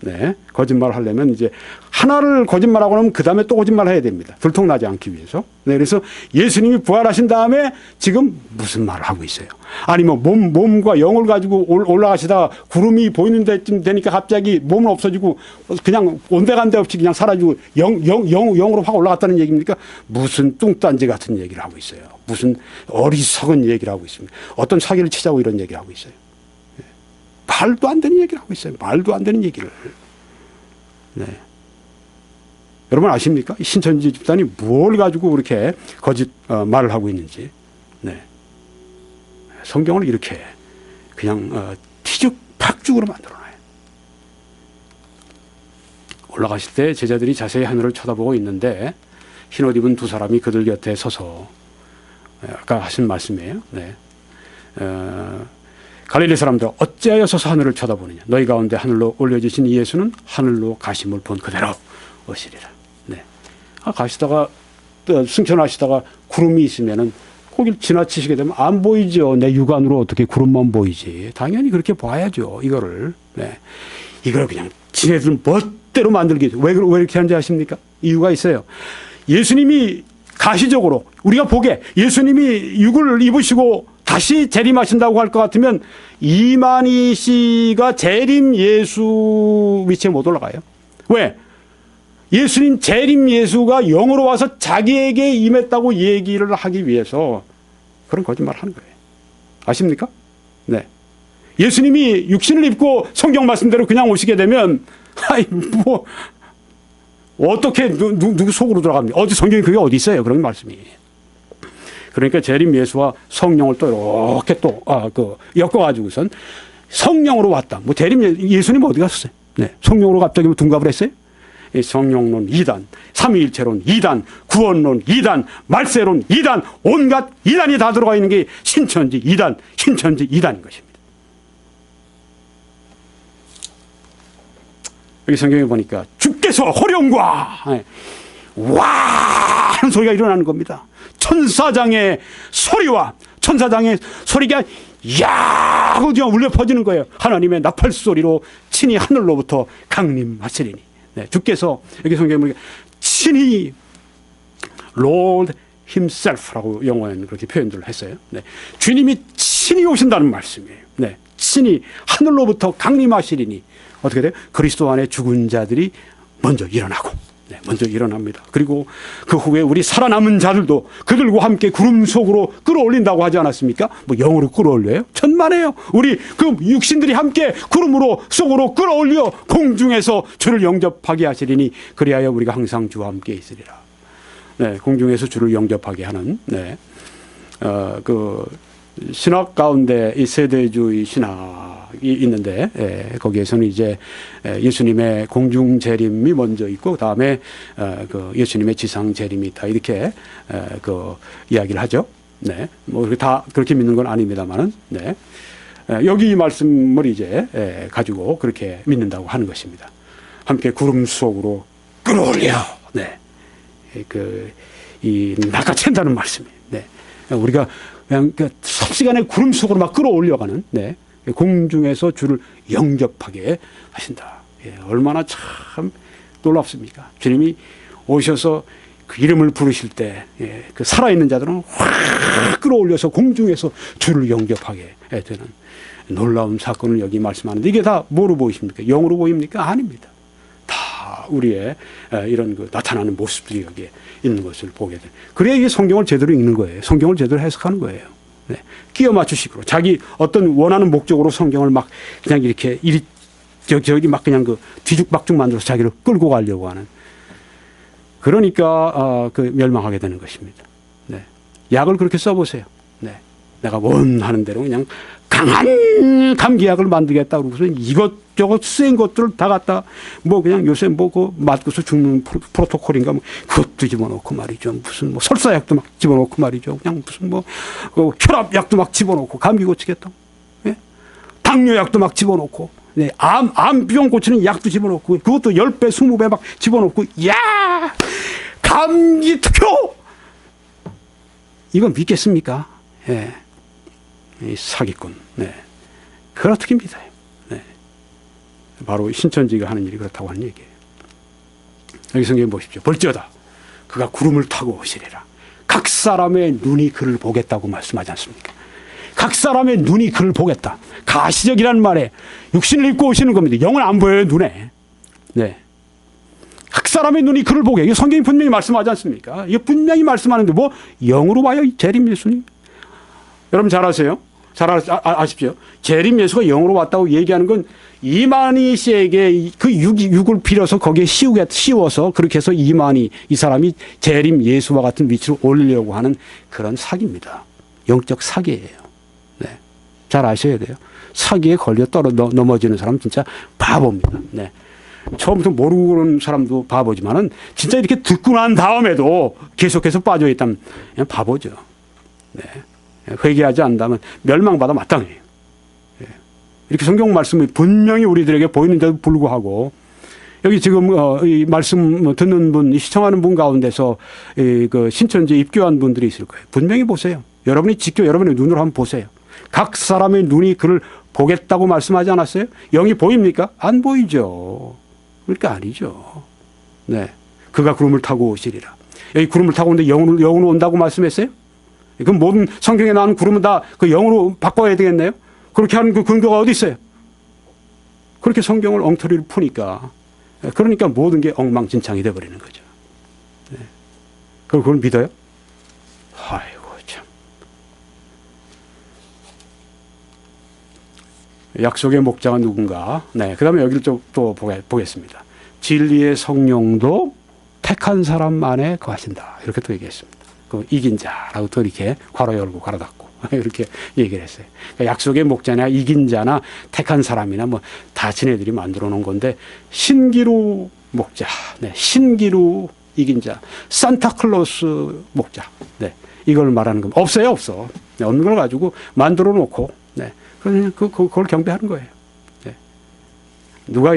네. 거짓말을 하려면 이제 하나를 거짓말하고 나면 그 다음에 또 거짓말을 해야 됩니다. 들통나지 않기 위해서. 네. 그래서 예수님이 부활하신 다음에 지금 무슨 말을 하고 있어요. 아니 몸과 영을 가지고 올라가시다가 구름이 보이는 데쯤 되니까 갑자기 몸은 없어지고 그냥 온데간데 없이 그냥 사라지고 영으로 확 올라갔다는 얘기입니까? 무슨 뚱딴지 같은 얘기를 하고 있어요. 무슨 어리석은 얘기를 하고 있습니다. 어떤 사기를 치자고 이런 얘기를 하고 있어요. 말도 안 되는 얘기를 하고 있어요. 말도 안 되는 얘기를. 네. 여러분 아십니까? 신천지 집단이 뭘 가지고 그렇게 거짓 말을 하고 있는지. 네. 성경을 이렇게 그냥 티죽팍죽으로 만들어놔요. 올라가실 때 제자들이 자세히 하늘을 쳐다보고 있는데 흰옷 입은 두 사람이 그들 곁에 서서 아까 하신 말씀이에요. 네. 갈릴리 사람들 어찌하여 서서 하늘을 쳐다보느냐. 너희 가운데 하늘로 올려지신 이 예수는 하늘로 가심을 본 그대로 오시리라. 네. 가시다가 승천하시다가 구름이 있으면은 거길 지나치시게 되면 안 보이죠. 내 육안으로 어떻게 구름만 보이지. 당연히 그렇게 봐야죠. 이거를. 네. 이걸 그냥 지네들 멋대로 만들기 위해서. 왜 이렇게 하는지 아십니까? 이유가 있어요. 예수님이 가시적으로 우리가 보게 예수님이 육을 입으시고 다시 재림하신다고 할 것 같으면 이만희 씨가 재림 예수 위치에 못 올라가요. 왜? 예수님 재림 예수가 영으로 와서 자기에게 임했다고 얘기를 하기 위해서 그런 거짓말을 하는 거예요. 아십니까? 네. 예수님이 육신을 입고 성경 말씀대로 그냥 오시게 되면 아이 뭐 어떻게 누구 속으로 들어갑니까? 어디 성경에 그게 어디 있어요? 그런 말씀이. 그러니까 재림 예수와 성령을 또 이렇게 또 엮어가지고선 성령으로 왔다. 뭐 재림 예수님 어디 갔었어요? 네. 성령으로 갑자기 뭐 둔갑을 했어요? 성령론 2단, 삼위일체론 2단, 구원론 2단, 말세론 2단, 온갖 2단이 다 들어가 있는 게 신천지 2단, 신천지 2단인 것입니다. 여기 성경에 보니까 주께서 호령과 와 하는 소리가 일어나는 겁니다. 천사장의 소리와 천사장의 소리가 야 하고 울려 퍼지는 거예요. 하나님의 나팔 소리로 친히 하늘로부터 강림하시리니. 네, 주께서 여기 성경에 보니까 친히 Lord Himself라고 영어에는 그렇게 표현들을 했어요. 네, 주님이 친히 오신다는 말씀이에요. 네, 친히 하늘로부터 강림하시리니 어떻게 돼요? 그리스도 안에 죽은 자들이 먼저 일어나고, 네, 먼저 일어납니다. 그리고 그 후에 우리 살아남은 자들도 그들과 함께 구름 속으로 끌어올린다고 하지 않았습니까? 뭐 영으로 끌어올려요? 천만에요. 우리 그 육신들이 함께 구름으로 속으로 끌어올려 공중에서 주를 영접하게 하시리니 그리하여 우리가 항상 주와 함께 있으리라. 네, 공중에서 주를 영접하게 하는, 네, 그 신학 가운데 이 세대주의 신학이 있는데, 거기에서는 이제 예수님의 공중 재림이 먼저 있고, 다음에 그 예수님의 지상 재림이 있다, 이렇게 그 이야기를 하죠. 네, 뭐 다 그렇게 믿는 건 아닙니다만은, 네, 여기 이 말씀을 이제 가지고 그렇게 믿는다고 하는 것입니다. 함께 구름 속으로 끌어올려, 네, 이 낚아챈다는 말씀이에요. 네, 우리가 그냥 삽시간에 구름 속으로 막 끌어올려가는, 네, 공중에서 주를 영접하게 하신다. 예, 얼마나 참 놀랍습니까? 주님이 오셔서 그 이름을 부르실 때, 예, 그 살아있는 자들은 확 끌어올려서 공중에서 주를 영접하게 되는 놀라운 사건을 여기 말씀하는데, 이게 다 뭐로 보이십니까? 영으로 보입니까? 아닙니다. 다 우리의 이런 그 나타나는 모습들이 여기에 있는 것을 보게 돼. 그래야 이게 성경을 제대로 읽는 거예요. 성경을 제대로 해석하는 거예요. 네. 끼워 맞추식으로 자기 어떤 원하는 목적으로 성경을 막 그냥 이렇게 저기 막 그냥 그 뒤죽박죽 만들어서 자기를 끌고 가려고 하는. 그러니까 그 멸망하게 되는 것입니다. 네. 약을 그렇게 써보세요. 네. 내가 원하는 대로 그냥 강한 감기약을 만들겠다 그러고서 이것저것 센 것들을 다 갖다 뭐 그냥 요새 뭐 그 맞고서 죽는 프로토콜인가 뭐 그것도 집어넣고 말이죠. 무슨 뭐 설사약도 막 집어넣고 말이죠. 그냥 무슨 뭐 그 혈압약도 막 집어넣고 감기 고치겠다. 예? 당뇨약도 막 집어넣고, 네, 암병 고치는 약도 집어넣고 그것도 10배 20배 막 집어넣고, 야 감기 특효 이건 믿겠습니까? 예. 이 사기꾼. 네. 그걸 어떻게 믿어요? 네. 바로 신천지가 하는 일이 그렇다고 하는 얘기예요. 여기 성경에 보십시오. 볼지어다 그가 구름을 타고 오시리라. 각 사람의 눈이 그를 보겠다고 말씀하지 않습니까? 각 사람의 눈이 그를 보겠다. 가시적이라는 말에 육신을 입고 오시는 겁니다. 영은 안 보여요, 눈에. 네. 각 사람의 눈이 그를 보게. 이거 성경이 분명히 말씀하지 않습니까? 이거 분명히 말씀하는데 뭐 영으로 봐요, 이 재림 예수님. 여러분 잘 아세요? 잘 아십시오. 재림 예수가 영으로 왔다고 얘기하는 건 이만희 씨에게 그 육을 빌어서 거기에 씌워서 그렇게 해서 이만희 이 사람이 재림 예수와 같은 위치로 올리려고 하는 그런 사기입니다. 영적 사기예요. 네, 잘 아셔야 돼요. 사기에 걸려 넘어지는 사람 진짜 바보입니다. 네. 처음부터 모르는 사람도 바보지만은 진짜 이렇게 듣고 난 다음에도 계속해서 빠져 있다면 그냥 바보죠. 네. 회개하지 않는다면 멸망받아 마땅해요. 이렇게 성경 말씀이 분명히 우리들에게 보이는데도 불구하고 여기 지금 이 말씀 듣는 분, 시청하는 분 가운데서 그 신천지에 입교한 분들이 있을 거예요. 분명히 보세요. 여러분이 직접 여러분의 눈으로 한번 보세요. 각 사람의 눈이 그를 보겠다고 말씀하지 않았어요? 영이 보입니까? 안 보이죠. 그러니까 아니죠. 네. 그가 구름을 타고 오시리라. 여기 구름을 타고 오는데 영으로 온다고 말씀했어요? 그럼 모든 성경에 나오는 구름은 다 그 영으로 바꿔야 되겠네요? 그렇게 하는 그 근거가 어디 있어요? 그렇게 성경을 엉터리로 푸니까, 그러니까 모든 게 엉망진창이 되어버리는 거죠. 네. 그럼 그걸 믿어요? 아이고, 참. 약속의 목자가 누군가? 네. 그 다음에 여기를 또 보겠습니다. 진리의 성령도 택한 사람만에 거하신다. 이렇게 또 얘기했습니다. 그 이긴 자라고 또 이렇게 괄호 열고 괄호 닫고 이렇게 얘기를 했어요. 그러니까 약속의 목자나 이긴 자나 택한 사람이나 뭐 다 지네들이 만들어 놓은 건데, 신기루 목자, 네. 신기루 이긴 자, 산타클로스 목자, 네. 이걸 말하는 겁니다. 없어요, 없어. 네. 없는 걸 가지고 만들어 놓고, 네. 그걸 경배하는 거예요. 네. 누가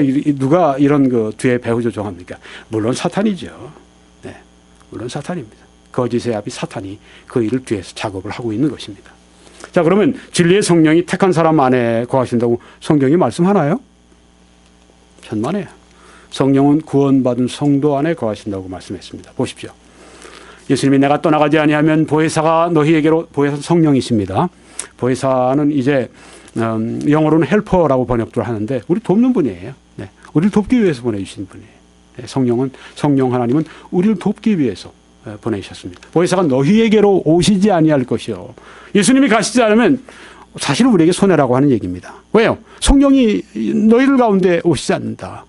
이런 그 뒤에 배후 조종합니까? 물론 사탄이죠. 네. 물론 사탄입니다. 거짓의 아비 사탄이 그 일을 뒤에서 작업을 하고 있는 것입니다. 자, 그러면 진리의 성령이 택한 사람 안에 거하신다고 성경이 말씀하나요? 천만에요. 성령은 구원받은 성도 안에 거하신다고 말씀했습니다. 보십시오. 예수님이 내가 떠나가지 아니하면 보혜사가 너희에게로, 보혜사 성령이십니다. 보혜사는 이제 영어로는 헬퍼라고 번역도 하는데 우리 돕는 분이에요. 네. 우리를 돕기 위해서 보내주신 분이에요. 네. 성령 하나님은 우리를 돕기 위해서 보내셨습니다. 보혜사가 너희에게로 오시지 아니할 것이요. 예수님이 가시지 않으면 사실 우리에게 손해라고 하는 얘기입니다. 왜요? 성령이 너희들 가운데 오시지 않는다.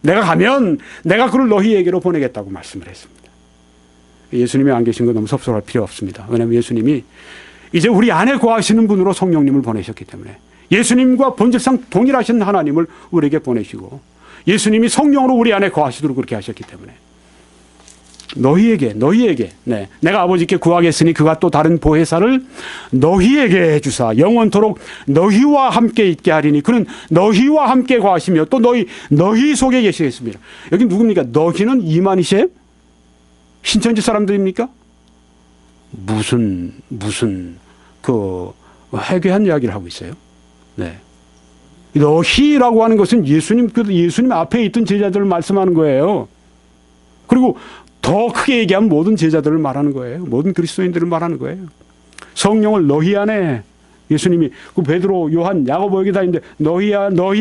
내가 가면 내가 그를 너희에게로 보내겠다고 말씀을 했습니다. 예수님이 안 계신 거 너무 섭섭할 필요 없습니다. 왜냐하면 예수님이 이제 우리 안에 거하시는 분으로 성령님을 보내셨기 때문에, 예수님과 본질상 동일하신 하나님을 우리에게 보내시고 예수님이 성령으로 우리 안에 거하시도록 그렇게 하셨기 때문에 너희에게 네, 내가 아버지께 구하겠으니 그가 또 다른 보혜사를 너희에게 주사 영원토록 너희와 함께 있게 하리니 그는 너희와 함께 거하시며 또 너희 속에 계시겠습니다. 여기 누굽니까? 너희는 이만희셰? 신천지 사람들입니까? 무슨 그 회개한 이야기를 하고 있어요. 네. 너희라고 하는 것은 예수님 앞에 있던 제자들을 말씀하는 거예요. 그리고 더 크게 얘기하면 모든 제자들을 말하는 거예요. 모든 그리스도인들을 말하는 거예요. 성령을 너희 안에, 예수님이 그 베드로, 요한, 야고보 여기 다 있는데 너희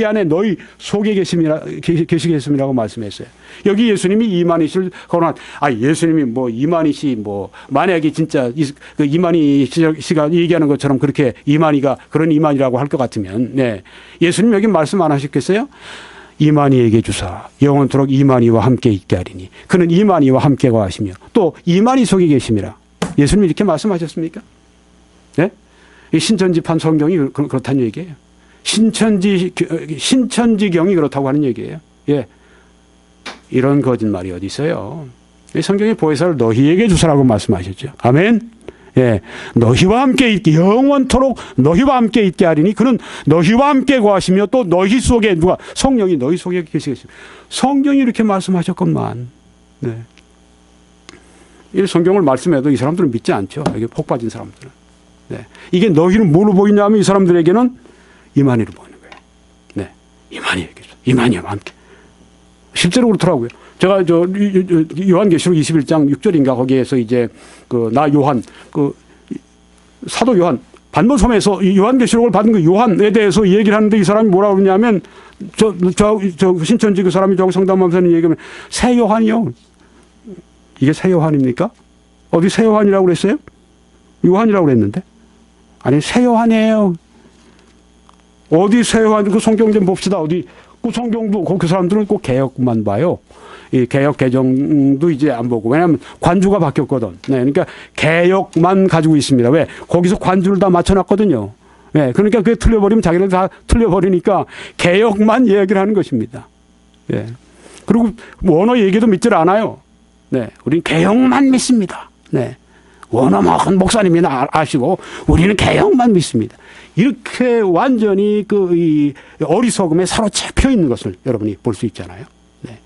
안에 너희 속에 계시겠음이라고 말씀했어요. 여기 예수님이 이만희씨를 거론한, 예수님이 뭐 이만희씨 만약에 진짜 그 이만희 씨가 얘기하는 것처럼 그렇게 이만희가 그런 이만희라고 할 것 같으면, 네, 예수님 여기 말씀 안 하셨겠어요? 이만희에게 주사 영원토록 이만희와 함께 있게 하리니 그는 이만희와 함께 거하시며 또 이만희 속에 계심이라. 예수님이 이렇게 말씀하셨습니까? 네? 신천지판 성경이 그렇다는 얘기예요. 신천지경이 그렇다고 하는 얘기예요. 예. 이런 거짓말이 어디 있어요? 성경의 보혜사를 너희에게 주사라고 말씀하셨죠. 아멘. 예, 너희와 함께 있게 영원토록 너희와 함께 있게 하리니 그는 너희와 함께 거하시며 또 너희 속에 성령이 너희 속에 계시겠습니다. 성경이 이렇게 말씀하셨건만, 네. 이 성경을 말씀해도 이 사람들은 믿지 않죠. 이게 복 빠진 사람들은. 네. 이게 너희는 뭐로 보이냐면 이 사람들에게는 이만희로 보이는 거예요. 네, 이만희와 함께. 실제로 그렇더라고요. 제가 요한계시록 21장 6절인가 거기에서 이제 나 요한 사도 요한 반모섬에서 요한계시록을 받은 그 요한에 대해서 얘기를 하는데 이 사람이 뭐라 그러냐면 저 신천지 그 사람이 저기 상담하면서 얘기하면 새 요한이요. 이게 새 요한입니까? 어디 새 요한이라고 그랬어요? 요한이라고 그랬는데 아니 새 요한이에요. 어디 새 요한 그 성경 좀 봅시다. 어디 그 성경도 그 사람들은 꼭 개혁만 봐요. 이 개혁 개정도 이제 안 보고, 왜냐하면 관주가 바뀌었거든. 네, 그러니까 개혁만 가지고 있습니다. 왜? 거기서 관주를 다 맞춰놨거든요. 네, 그러니까 그게 틀려버리면 자기는 다 틀려버리니까 개혁만 얘기를 하는 것입니다. 네. 그리고 원어 얘기도 믿질 않아요. 네, 우리는 개혁만 믿습니다. 네, 원어 목사님이나 아시고 우리는 개혁만 믿습니다. 이렇게 완전히 이 어리석음에 사로잡혀 있는 것을 여러분이 볼 수 있잖아요. 네.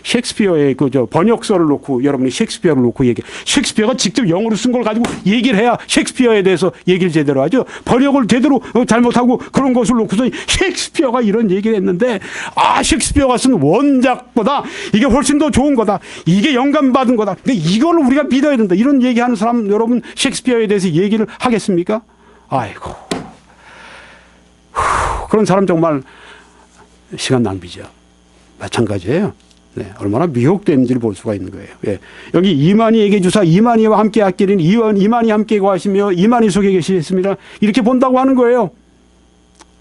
셰익스피어의 그 번역서를 놓고 여러분이 셰익스피어를 놓고 셰익스피어가 직접 영어로 쓴 걸 가지고 얘기를 해야 셰익스피어에 대해서 얘기를 제대로 하죠. 번역을 제대로 잘못하고 그런 것을 놓고서 셰익스피어가 이런 얘기를 했는데 셰익스피어가 쓴 원작보다 이게 훨씬 더 좋은 거다. 이게 영감 받은 거다. 근데 이걸 우리가 믿어야 된다. 이런 얘기하는 사람 여러분 셰익스피어에 대해서 얘기를 하겠습니까? 아이고. 그런 사람 정말 시간 낭비죠. 마찬가지예요. 네, 얼마나 미혹된지를 볼 수가 있는 거예요. 예. 여기 이만희에게 주사 이만희와 함께 하기는 이만희 함께 거하시며 이만희 속에 계시겠습니다. 이렇게 본다고 하는 거예요.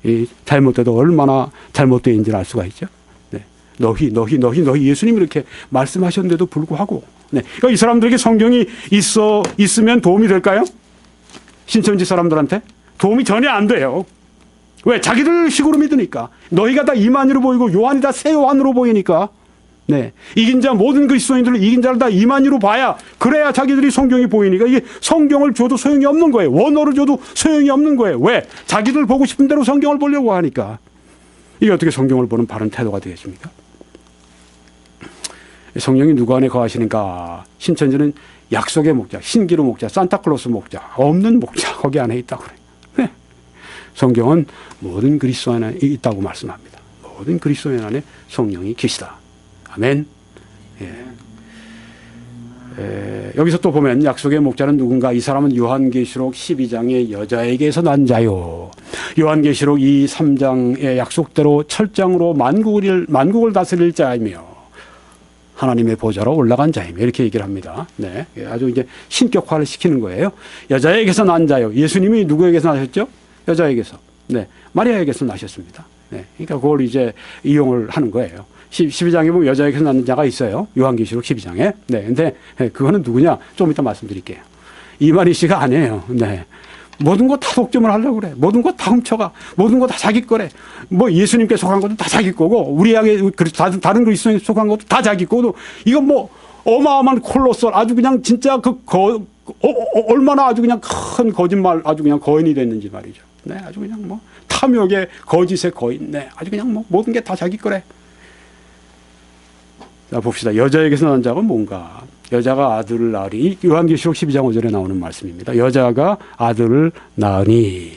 이 잘못돼도 얼마나 잘못되는지를 알 수가 있죠. 네. 너희 예수님이 이렇게 말씀하셨는데도 불구하고 네. 그러니까 이 사람들에게 성경이 있으면 도움이 될까요? 신천지 사람들한테 도움이 전혀 안 돼요. 왜? 자기들 식으로 믿으니까. 너희가 다 이만희로 보이고 요한이 다 새 요한으로 보이니까. 네. 이긴 자 모든 그리스도인들을 이긴 자를 다 이만희로 봐야 그래야 자기들이 성경이 보이니까 이게 성경을 줘도 소용이 없는 거예요. 원어를 줘도 소용이 없는 거예요. 왜? 자기들 보고 싶은 대로 성경을 보려고 하니까. 이게 어떻게 성경을 보는 바른 태도가 되겠습니까? 성령이 누구 안에 거하시는가? 신천지는 약속의 목자, 신기루 목자, 산타클로스 목자, 없는 목자 거기 안에 있다고 그래요. 네. 성경은 모든 그리스도인 안에 있다고 말씀합니다. 모든 그리스도인 안에 성령이 계시다. 아멘. 예. 여기서 또 보면 약속의 목자는 누군가? 이 사람은 요한계시록 12장의 여자에게서 난 자요. 요한계시록 3장의 약속대로 철장으로 만국을 다스릴 자이며 하나님의 보좌로 올라간 자이며 이렇게 얘기를 합니다. 네. 아주 이제 신격화를 시키는 거예요. 여자에게서 난 자요. 예수님이 누구에게서 나셨죠? 여자에게서. 네. 마리아에게서 나셨습니다. 네. 그러니까 그걸 이제 이용을 하는 거예요. 12장에 보면 여자에게서 낳는 자가 있어요. 요한계시록 12장에. 네. 근데 그거는 누구냐? 좀 이따 말씀드릴게요. 이만희 씨가 아니에요. 네. 모든 거 다 독점을 하려고 그래. 모든 거 다 훔쳐가. 모든 거 다 자기 거래. 뭐 예수님께 속한 것도 다 자기 거고, 우리에게 다른 그리스도인에 속한 것도 다 자기 거고, 이건 뭐 어마어마한 콜로설 아주 그냥 진짜 얼마나 아주 그냥 큰 거짓말 아주 그냥 거인이 됐는지 말이죠. 네. 아주 그냥 뭐 탐욕의 거짓의 거인. 네. 아주 그냥 뭐 모든 게 다 자기 거래. 자, 봅시다. 여자에게서 난 자가 뭔가? 여자가 아들을 낳으리. 요한계시록 12장 5절에 나오는 말씀입니다. 여자가 아들을 낳으니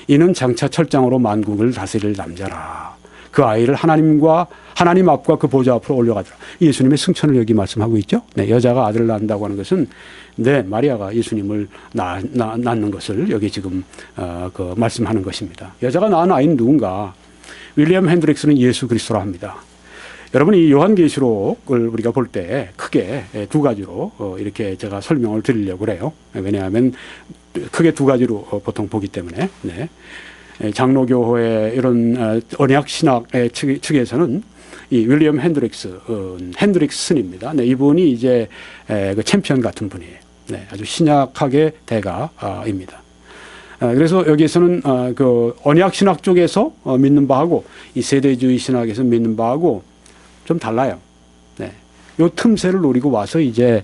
이는 장차 철장으로 만국을 다스릴 남자라. 그 아이를 하나님 앞과 그 보좌 앞으로 올려가더라. 예수님의 승천을 여기 말씀하고 있죠. 네, 여자가 아들을 낳는다고 하는 것은 네, 마리아가 예수님을 낳는 것을 여기 지금 말씀하는 것입니다. 여자가 낳은 아이는 누군가? 윌리엄 핸드릭스는 예수 그리스도라 합니다. 여러분 이 요한계시록을 우리가 볼 때 크게 두 가지로 이렇게 제가 설명을 드리려고 그래요. 왜냐하면 크게 두 가지로 보통 보기 때문에. 네. 장로교회 이런 언약 신학 측에서는 이 윌리엄 핸드릭슨입니다. 네, 이분이 이제 그 챔피언 같은 분이에요. 네, 아주 신약학의 대가입니다. 그래서 여기에서는 그 언약 신학 쪽에서 믿는 바하고 이 세대주의 신학에서 믿는 바하고 좀 달라요. 네. 요 틈새를 노리고 와서 이제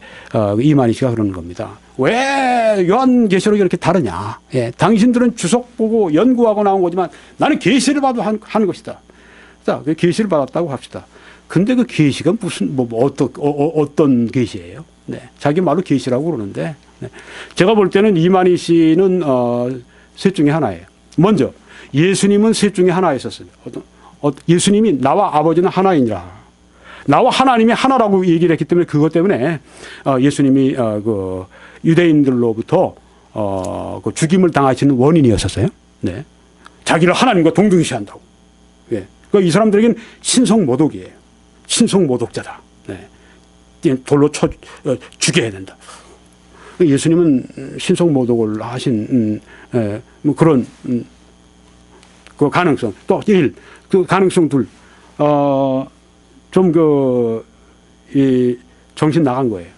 이만희 씨가 그러는 겁니다. 왜 요한계시록이 이렇게 다르냐? 예, 당신들은 주석 보고 연구하고 나온 거지만 나는 계시를 봐도 하는 것이다. 자, 그 계시를 받았다고 합시다. 근데 그 계시가 무슨 어떤 계시예요? 네, 자기 말로 계시라고 그러는데 네. 제가 볼 때는 이만희 씨는 셋 중에 하나예요. 먼저 예수님은 셋 중에 하나였었어요. 예수님이 나와 아버지는 하나이니라. 나와 하나님이 하나라고 얘기를 했기 때문에 그것 때문에 예수님이 그 유대인들로부터 그 죽임을 당하시는 원인이었었어요. 네. 자기를 하나님과 동등시한다고. 예. 그러니까 이 사람들에게는 신성모독이에요. 신성모독자다. 네. 돌로 죽여야 된다. 예수님은 신성모독을 하신 뭐 그런 그 가능성 또 그 가능성 둘 좀 이 정신 나간 거예요.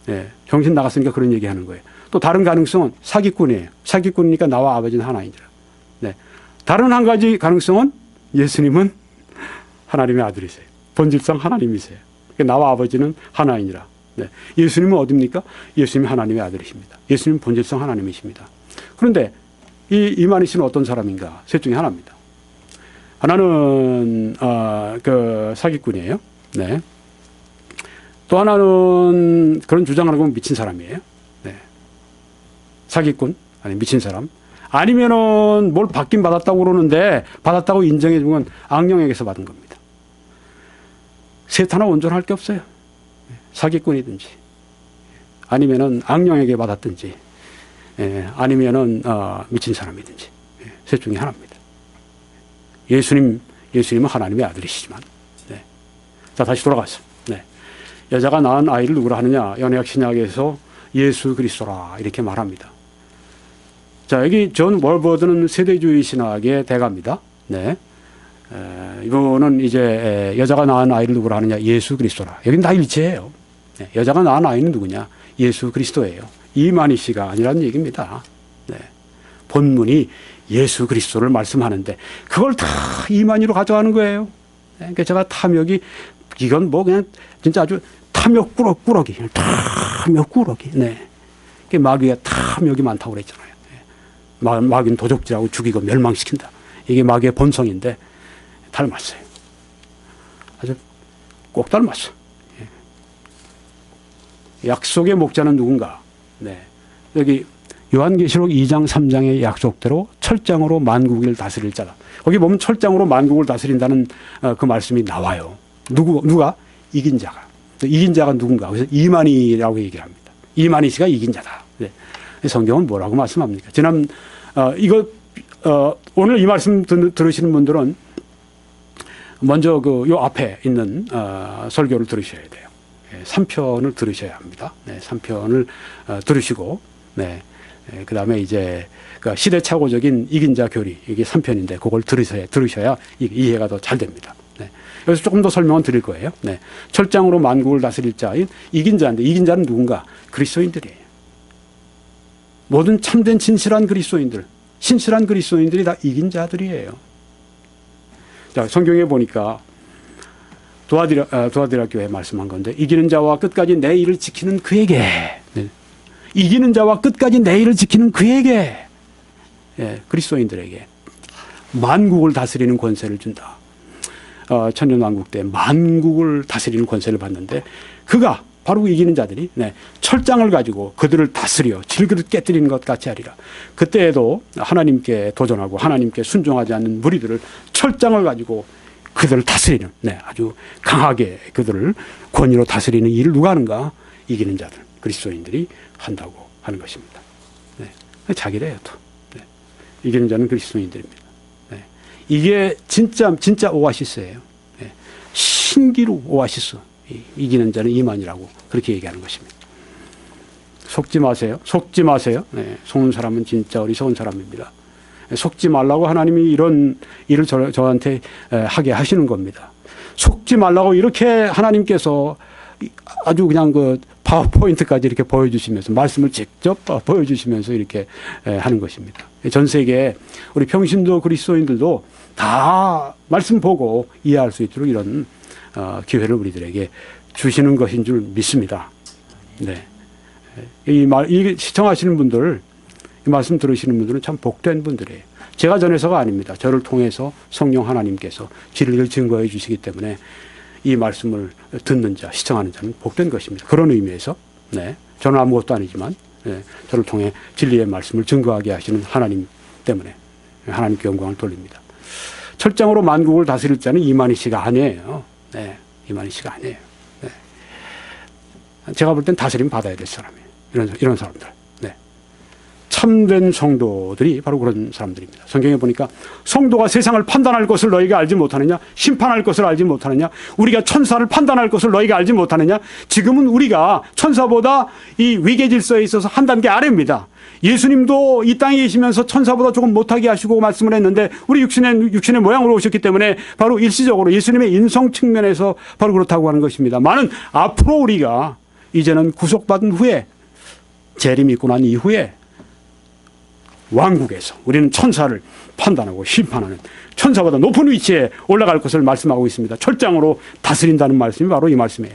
예, 정신 나갔으니까 그런 얘기 하는 거예요. 또 다른 가능성은 사기꾼이에요. 사기꾼이니까 나와 아버지는 하나이니라. 네. 다른 한 가지 가능성은 예수님은 하나님의 아들이세요. 본질상 하나님이세요. 그러니까 나와 아버지는 하나이니라. 네. 예수님은 어디입니까? 예수님이 하나님의 아들이십니다. 예수님은 본질상 하나님이십니다. 그런데 이만희 씨는 어떤 사람인가? 셋 중에 하나입니다. 하나는 그 사기꾼이에요. 네. 또 하나는 그런 주장을 하고 미친 사람이에요. 네. 사기꾼, 아니 미친 사람. 아니면은 뭘 받긴 받았다고 그러는데 받았다고 인정해 준 건 악령에게서 받은 겁니다. 셋 하나 온전할 게 없어요. 사기꾼이든지 아니면은 악령에게 받았든지 아니면은 미친 사람이든지 셋 중에 하나입니다. 예수님은 하나님의 아들이시지만. 네. 자, 다시 돌아가서. 네. 여자가 낳은 아이를 누구라 하느냐? 연약 신약에서 예수 그리스도라 이렇게 말합니다. 자, 여기 존 월버드는 세대주의 신학의 대가입니다. 네. 이거는 이제 여자가 낳은 아이를 누구라 하느냐? 예수 그리스도라. 여기는 다 일치해요. 네. 여자가 낳은 아이는 누구냐? 예수 그리스도예요. 이만희 씨가 아니라는 얘기입니다. 네. 본문이 예수 그리스도를 말씀하는데 그걸 다 이만희로 가져가는 거예요. 네. 그러니까 제가 탐욕이 이건 뭐 그냥 진짜 아주 탐욕꾸러기. 탐욕꾸러기. 네. 마귀가 탐욕이 많다고 그랬잖아요. 마귀는 도적질하고 죽이고 멸망시킨다. 이게 마귀의 본성인데 닮았어요. 아주 꼭 닮았어. 약속의 목자는 누군가? 네. 여기 요한계시록 2장 3장의 약속대로 철장으로 만국을 다스릴 자다. 거기 보면 철장으로 만국을 다스린다는 그 말씀이 나와요. 누가? 이긴 자가. 이긴 자가 누군가? 그래서 이만희라고 얘기를 합니다. 이만희 씨가 이긴 자다. 네. 성경은 뭐라고 말씀합니까? 오늘 이 말씀 들으시는 분들은 먼저 요 앞에 있는 설교를 들으셔야 돼요. 3편을 들으셔야 합니다. 네, 3편을 들으시고, 네, 그 다음에 이제 시대착오적인 이긴 자 교리, 이게 3편인데 그걸 들으셔야 이해가 더 잘 됩니다. 네. 여기서 조금 더 설명을 드릴 거예요. 네. 철장으로 만국을 다스릴 자인 이긴 자인데 이긴 자는 누군가? 그리스도인들이에요. 모든 참된 신실한 그리스도인들이 다 이긴 자들이에요. 자, 성경에 보니까 두아디라 교회 말씀한 건데 이기는 자와 끝까지 내 일을 지키는 그에게 네. 이기는 자와 끝까지 내 일을 지키는 그에게 그리스도인들에게 만국을 다스리는 권세를 준다. 천년왕국 때 만국을 다스리는 권세를 받는데 그가 바로 이기는 자들이 철장을 가지고 그들을 다스려 질그릇 깨뜨리는 것 같이 하리라. 그때에도 하나님께 도전하고 하나님께 순종하지 않는 무리들을 철장을 가지고 그들을 다스리는 아주 강하게 그들을 권위로 다스리는 일을 누가 하는가? 이기는 자들, 그리스도인들이 한다고 하는 것입니다. 자기래요 또. 이기는 자는 그리스도인들입니다. 이게 진짜 오아시스예요. 신기루 오아시스. 이기는 자는 이만이라고 그렇게 얘기하는 것입니다. 속지 마세요. 속는 사람은 진짜 어리석은 사람입니다. 속지 말라고 하나님이 이런 일을 저한테 하게 하시는 겁니다. 속지 말라고 이렇게 하나님께서 아주 그냥 파워포인트까지 이렇게 보여주시면서 말씀을 직접 보여주시면서 이렇게 하는 것입니다. 전 세계 우리 평신도 그리스도인들도 다 말씀 보고 이해할 수 있도록 이런 기회를 우리들에게 주시는 것인 줄 믿습니다. 네. 이 시청하시는 분들, 이 말씀 들으시는 분들은 참 복된 분들이에요. 제가 전해서가 아닙니다. 저를 통해서 성령 하나님께서 진리를 증거해 주시기 때문에 이 말씀을 듣는 자, 시청하는 자는 복된 것입니다. 그런 의미에서, 저는 아무것도 아니지만, 저를 통해 진리의 말씀을 증거하게 하시는 하나님 때문에 하나님께 영광을 돌립니다. 철장으로 만국을 다스릴 자는 이만희 씨가 아니에요. 이만희 씨가 아니에요. 제가 볼 땐 다스림 받아야 될 사람이에요. 이런 사람들. 참된 성도들이 바로 그런 사람들입니다. 성경에 보니까 성도가 세상을 판단할 것을 너희가 알지 못하느냐? 심판할 것을 알지 못하느냐? 우리가 천사를 판단할 것을 너희가 알지 못하느냐? 지금은 우리가 천사보다 이 위계 질서에 있어서 한 단계 아래입니다. 예수님도 이 땅에 계시면서 천사보다 조금 못하게 하시고 말씀을 했는데 우리 육신의 모양으로 오셨기 때문에 바로 일시적으로 예수님의 인성 측면에서 바로 그렇다고 하는 것입니다. 많은 앞으로 우리가 이제는 구속받은 후에 재림 있고 난 이후에 왕국에서 우리는 천사를 판단하고 심판하는 천사보다 높은 위치에 올라갈 것을 말씀하고 있습니다. 철장으로 다스린다는 말씀이 바로 이 말씀이에요.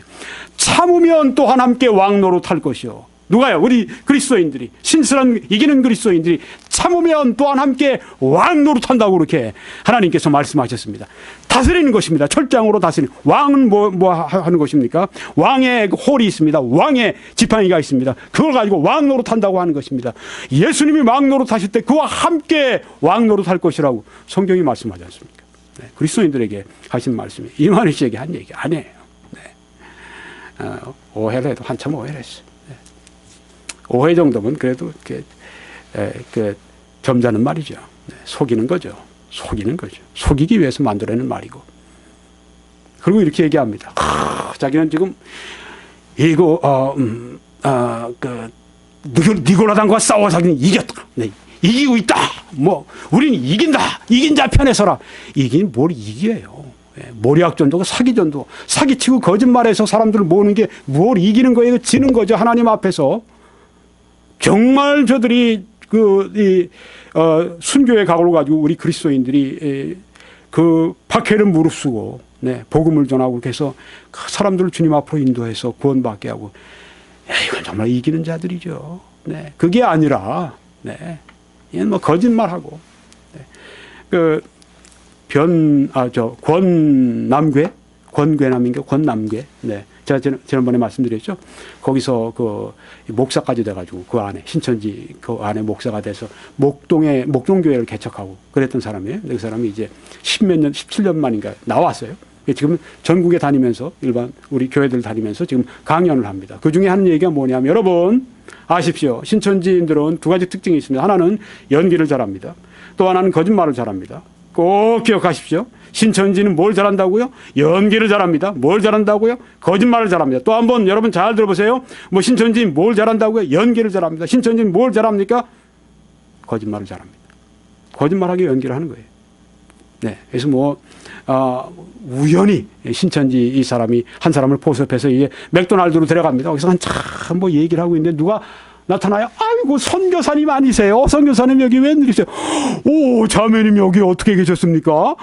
참으면 또한 함께 왕노릇할 것이요. 누가요? 우리 그리스도인들이, 신실한 이기는 그리스도인들이 참으면 또한 함께 왕 노릇한다고 그렇게 하나님께서 말씀하셨습니다. 다스리는 것입니다. 철장으로 다스리는. 왕은 뭐 하는 것입니까? 왕의 홀이 있습니다. 왕의 지팡이가 있습니다. 그걸 가지고 왕 노릇한다고 하는 것입니다. 예수님이 왕 노릇하실 때 그와 함께 왕 노릇할 것이라고 성경이 말씀하지 않습니까? 네, 그리스도인들에게 하신 말씀이 이만희 씨에게 한 얘기 아니에요. 네. 오해를 해도 한참 오해를 했어요. 오해 정도면 그래도 점잖은 말이죠. 속이는 거죠. 속이는 거죠. 속이기 위해서 만들어낸 말이고. 그리고 이렇게 얘기합니다. 자기는 지금 이거 니고라당과 싸워 자기는 이겼다. 네, 이기고 있다. 뭐 우리는 이긴다. 이긴 자 편에 서라. 이긴 뭘 이겨요. 모략전도고 사기전도, 사기치고 거짓말해서 사람들을 모으는 게 뭘 이기는 거예요? 지는 거죠. 하나님 앞에서. 정말 저들이 순교의 각오를 가지고 우리 그리스도인들이 그 박해를 무릅쓰고 복음을 전하고 해서 사람들을 주님 앞으로 인도해서 구원받게 하고, 이건 정말 이기는 자들이죠. 네, 그게 아니라 이건 뭐 거짓말하고 권남괴. 네. 제가 지난번에 말씀드렸죠. 거기서 목사까지 돼가지고 그 안에 신천지 그 안에 목사가 돼서 목동교회를 개척하고 그랬던 사람이에요. 그 사람이 이제 17년 만인가 나왔어요. 지금 전국에 다니면서 일반 우리 교회들 다니면서 지금 강연을 합니다. 그 중에 하는 얘기가 뭐냐면, 여러분 아십시오. 신천지인들은 두 가지 특징이 있습니다. 하나는 연기를 잘합니다. 또 하나는 거짓말을 잘합니다. 꼭 기억하십시오. 신천지는 뭘 잘한다고요? 연기를 잘합니다. 뭘 잘한다고요? 거짓말을 잘합니다. 또 한번 여러분 잘 들어보세요. 뭐 신천지는 뭘 잘한다고요? 연기를 잘합니다. 신천지는 뭘 잘합니까? 거짓말을 잘합니다. 거짓말하게 연기를 하는 거예요. 네, 그래서 우연히 신천지 이 사람이 한 사람을 포섭해서 이제 맥도날드로 데려갑니다. 거기서 한참 뭐 얘기를 하고 있는데 누가 나타나요? 아이고, 선교사님 아니세요? 선교사님 여기 웬일이세요? 오, 자매님 여기 어떻게 계셨습니까?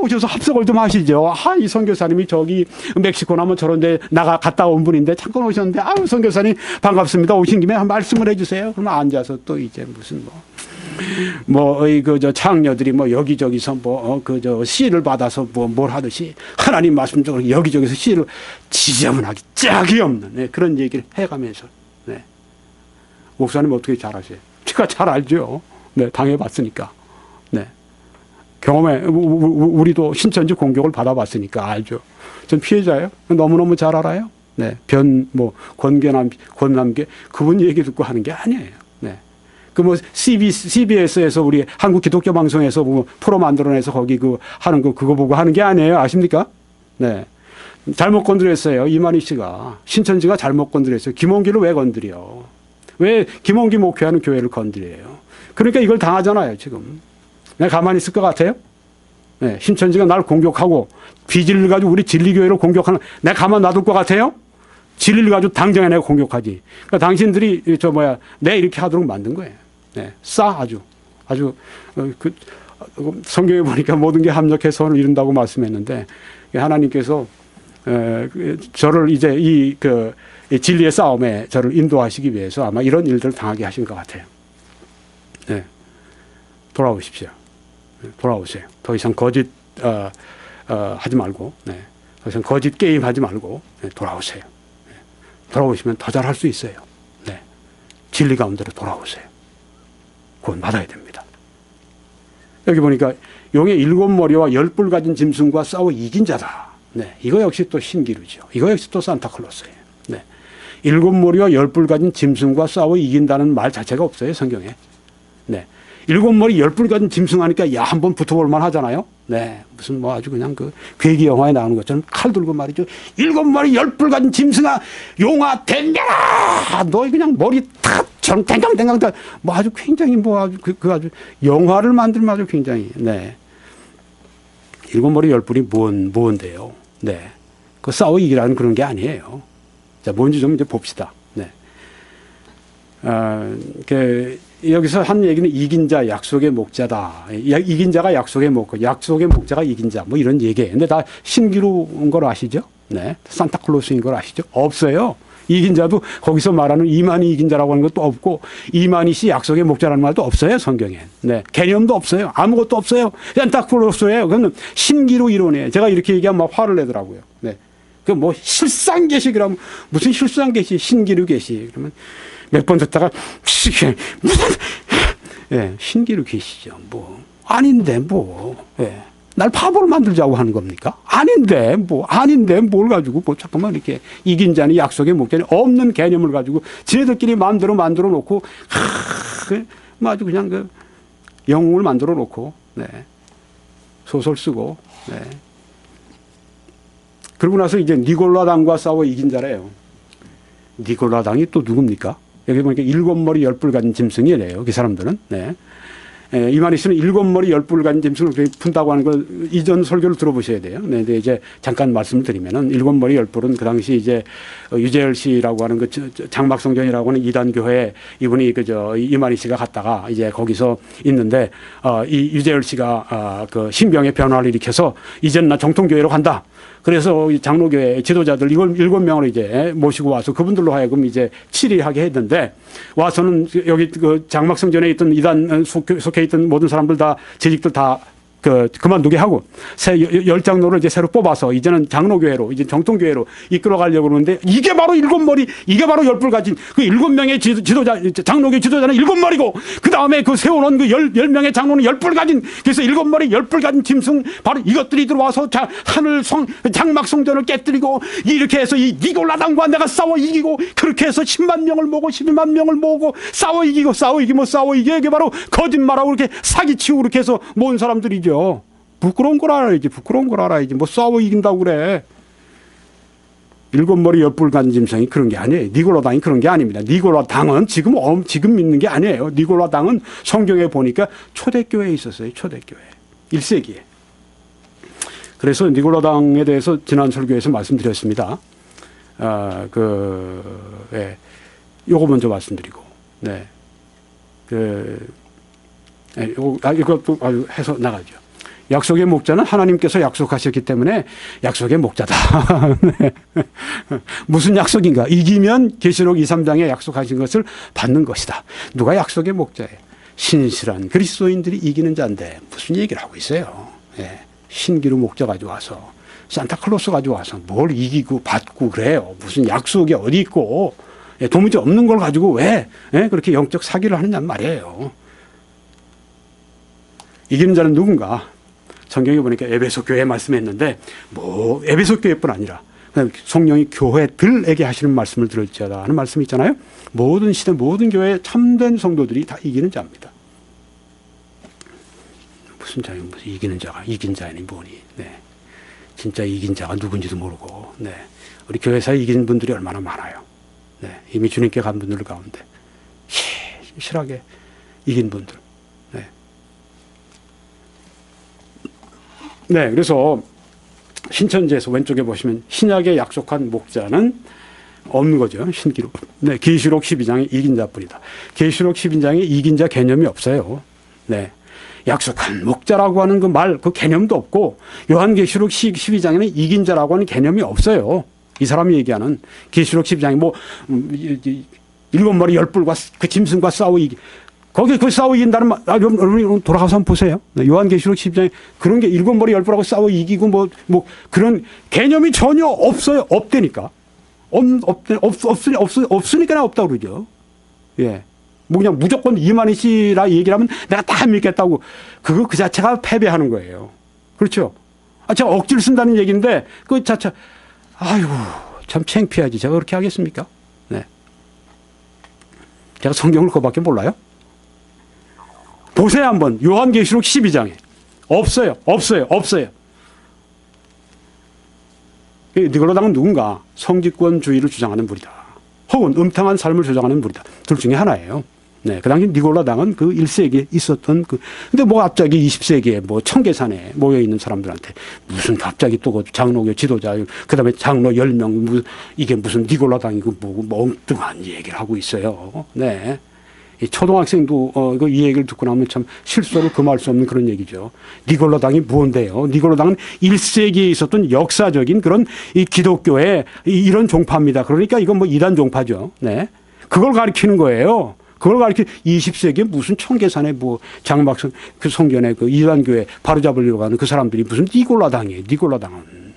오셔서 합석을 좀 하시죠. 이 선교사님이 저기 멕시코나 뭐 저런데 갔다 온 분인데 잠깐 오셨는데, 선교사님 반갑습니다. 오신 김에 한 말씀을 해주세요. 그러면 앉아서 또 이제 무슨 창녀들이 여기저기서 씨를 받아서 뭘 하듯이 하나님 말씀적으로 여기저기서 씨를 지저분하게 짝이 없는 그런 얘기를 해가면서. 목사님 어떻게 잘 아세요? 제가 잘 알죠. 네, 당해봤으니까. 네. 우리도 신천지 공격을 받아봤으니까 알죠. 전 피해자예요. 너무너무 잘 알아요. 네. 권남계, 그분 얘기 듣고 하는 게 아니에요. 네. CBS에서 우리 한국 기독교 방송에서 프로 만들어내서 거기 하는 그거 보고 하는 게 아니에요. 아십니까? 네. 잘못 건드렸어요. 이만희 씨가. 신천지가 잘못 건드렸어요. 김홍기를 왜 건드려? 왜 김홍기 목회하는 교회를 건드려요? 그러니까 이걸 당하잖아요, 지금. 내가 가만히 있을 것 같아요? 네, 신천지가 날 공격하고 비진리를 가지고 우리 진리교회를 공격하는, 내가 가만 놔둘 것 같아요? 진리를 가지고 당장에 내가 공격하지. 그러니까 당신들이 내 이렇게 하도록 만든 거예요. 네, 아주 성경에 보니까 모든 게 합력해서 선을 이룬다고 말씀했는데, 하나님께서 저를 이제 이 진리의 싸움에 저를 인도하시기 위해서 아마 이런 일들을 당하게 하신 것 같아요. 네. 돌아오십시오. 돌아오세요. 더 이상 거짓 하지 말고, 더 이상 거짓 게임 하지 말고 돌아오세요. 돌아오시면 더 잘할 수 있어요. 네. 진리 가운데로 돌아오세요. 구원 받아야 됩니다. 여기 보니까 용의 7머리와 10뿔 가진 짐승과 싸워 이긴 자다. 네. 이거 역시 또 신기루죠. 이거 역시 또 산타클로스예요. 네. 7머리와 10뿔 가진 짐승과 싸워 이긴다는 말 자체가 없어요, 성경에. 네. 7머리 10뿔 가진 짐승 하니까 한번 붙어볼만 하잖아요. 네. 무슨 아주 그냥 괴기 영화에 나오는 것처럼 칼 들고 말이죠. 7머리 10뿔 가진 짐승아, 용아, 댕겨라! 너 그냥 머리 탁, 저런 댕강댕강, 아주 굉장히 아주 아주 영화를 만들면 아주 굉장히, 네. 7머리 10뿔이 뭔데요? 네. 싸워 이기라는 그런 게 아니에요. 자, 뭔지 좀 이제 봅시다. 네. 여기서 한 얘기는 이긴 자, 약속의 목자다. 이긴 자가 약속의 목자, 약속의 목자가 이긴 자, 이런 얘기예요. 근데 다 신기루인 걸 아시죠? 네. 산타클로스인 걸 아시죠? 없어요. 이긴 자도 거기서 말하는 이만희 이긴 자라고 하는 것도 없고 이만희 씨 약속의 목자라는 말도 없어요. 성경에. 네. 개념도 없어요. 아무것도 없어요. 산타클로스예요. 그건 신기루 이론이에요. 제가 이렇게 얘기하면 막 화를 내더라고요. 네. 그 뭐 실상계시 그러면 무슨 실상계시 신기루 계시 그러면 몇 번 듣다가 무슨 예, 신기루 계시죠. 뭐 아닌데 뭐 예. 날 바보를 만들자고 하는 겁니까? 아닌데 뭘 가지고 뭐 잠깐만 이렇게 이긴 자는 약속의 목자는 없는 개념을 가지고 지네들끼리 마음대로 만들어 놓고 아주 그냥 그 영웅을 만들어 놓고 네. 소설 쓰고 네. 그러고 나서 이제 니골라당과 싸워 이긴 자래요. 니골라당이 또 누굽니까? 여기 보니까 7머리 10뿔 가진 짐승이래요. 그 사람들은. 네. 이만희 씨는 7머리 10뿔 가진 짐승을 푼다고 하는 걸 이전 설교를 들어보셔야 돼요. 네, 근데 이제 잠깐 말씀을 드리면은 7머리 10뿔은 그 당시 이제 유재열 씨라고 하는 그 장막성전이라고 하는 이단 교회 이분이 이만희 씨가 갔다가 이제 거기서 있는데 이 유재열 씨가 그 신병의 변화를 일으켜서 이제는 나 정통교회로 간다. 그래서 장로교회 지도자들 이걸 7명을 이제 모시고 와서 그분들로 하여금 이제 치리하게 했는데 와서는 여기 그 장막성전에 있던 이단 속해 있던 모든 사람들 다 재직들 다 그만두게 하고 새 열장로를 이제 새로 뽑아서 이제는 장로교회로 이제 정통교회로 이끌어 가려고 그러는데 이게 바로 7머리 이게 바로 10뿔 가진 그 7명의 지도자 장로교 지도자는 7머리고 그 다음에 그 세워놓은 그 10명의 장로는 10뿔 가진 그래서 7머리 10뿔 가진 짐승 바로 이것들이 들어와서 하늘 장막성전을 깨뜨리고 이렇게 해서 이 니골라당과 내가 싸워 이기고 그렇게 해서 10만 명을 모으고 12만 명을 모으고 싸워 이기고 이게 바로 거짓말하고 그렇게 사기치고 그렇게 해서 모은 사람들이죠. 부끄러운 걸 알아야지. 뭐 싸워 이긴다고 그래. 7머리 10뿔 가진 짐승이 그런 게 아니에요. 니골라당이 그런 게 아닙니다. 니골라당은 지금 믿는 게 아니에요. 니골라당은 성경에 보니까 초대교회에 있었어요. 초대교회. 1세기에. 그래서 니골라당에 대해서 지난 설교에서 말씀드렸습니다. 요거 먼저 말씀드리고. 네. 이것도 아주 해서 나가죠. 약속의 목자는 하나님께서 약속하셨기 때문에 약속의 목자다. 네. 무슨 약속인가? 이기면 계시록 2, 3장에 약속하신 것을 받는 것이다. 누가 약속의 목자예요? 신실한 그리스도인들이 이기는 자인데 무슨 얘기를 하고 있어요. 네. 신기루 목자 가져와서 산타클로스 가져와서 뭘 이기고 받고 그래요. 무슨 약속이 어디 있고 도무지 없는 걸 가지고 왜 그렇게 영적 사기를 하느냐 말이에요. 이기는 자는 누군가? 성경에 보니까 에베소 교회 말씀했는데 뭐 에베소 교회뿐 아니라 성령이 교회들에게 하시는 말씀을 들을지어다 하는 말씀이 있잖아요. 모든 시대 모든 교회의 참된 성도들이 다 이기는 자입니다. 무슨 이기는 자가 이긴 자니 뭐니. 네. 진짜 이긴 자가 누군지도 모르고 네. 우리 교회사에 이긴 분들이 얼마나 많아요. 네. 이미 주님께 간 분들 가운데 실하게 이긴 분들. 네, 그래서 신천지에서 왼쪽에 보시면 신약에 약속한 목자는 없는 거죠. 신기록. 네, 계시록 12장에 이긴 자뿐이다. 계시록 12장에 이긴 자 개념이 없어요. 네. 약속한 목자라고 하는 그 말, 그 개념도 없고 요한계시록 12장에는 이긴 자라고 하는 개념이 없어요. 이 사람이 얘기하는 계시록 12장에 뭐 7머리 10뿔과 그 짐승과 싸워 이기 거기 그 싸워 이긴다는 말, 여러분 돌아가서 한번 보세요. 요한계시록 10장에 그런 게 7머리 10뿔하고 싸워 이기고 뭐 그런 개념이 전혀 없어요. 없다니까. 없으니까 없다고 그러죠. 예. 뭐 그냥 무조건 이만희 씨라 얘기를 하면 내가 다 믿겠다고. 그거 그 자체가 패배하는 거예요. 그렇죠. 제가 억지를 쓴다는 얘기인데 그 자체, 아이고, 참 창피하지. 제가 그렇게 하겠습니까? 네. 제가 성경을 그거밖에 몰라요? 보세요 한번 요한계시록 12장에 없어요. 니골라당은 누군가? 성직권주의를 주장하는 무리다. 혹은 음탕한 삶을 주장하는 무리다. 둘 중에 하나예요. 네, 그 당시 니골라당은 그 1세기에 있었던 근데 뭐 갑자기 20세기에 뭐 청계산에 모여 있는 사람들한테 무슨 갑자기 또 그 장로교 지도자, 그 다음에 장로 10명, 이게 무슨 니골라당이고 뭐 엉뚱한 얘기를 하고 있어요. 네. 이 초등학생도 이 얘기를 듣고 나면 참 실소를 금할 수 없는 그런 얘기죠. 니골라당이 뭔데요? 니골라당은 1세기에 있었던 역사적인 그런 이 기독교의 이런 종파입니다. 그러니까 이건 뭐 이단 종파죠. 네. 그걸 가리키는 거예요. 그걸 가리키 20세기에 무슨 청계산에 뭐 장막성 그 성전에 그 이단교회 바로잡으려고 하는 그 사람들이 무슨 니골라당이에요. 니골라당은.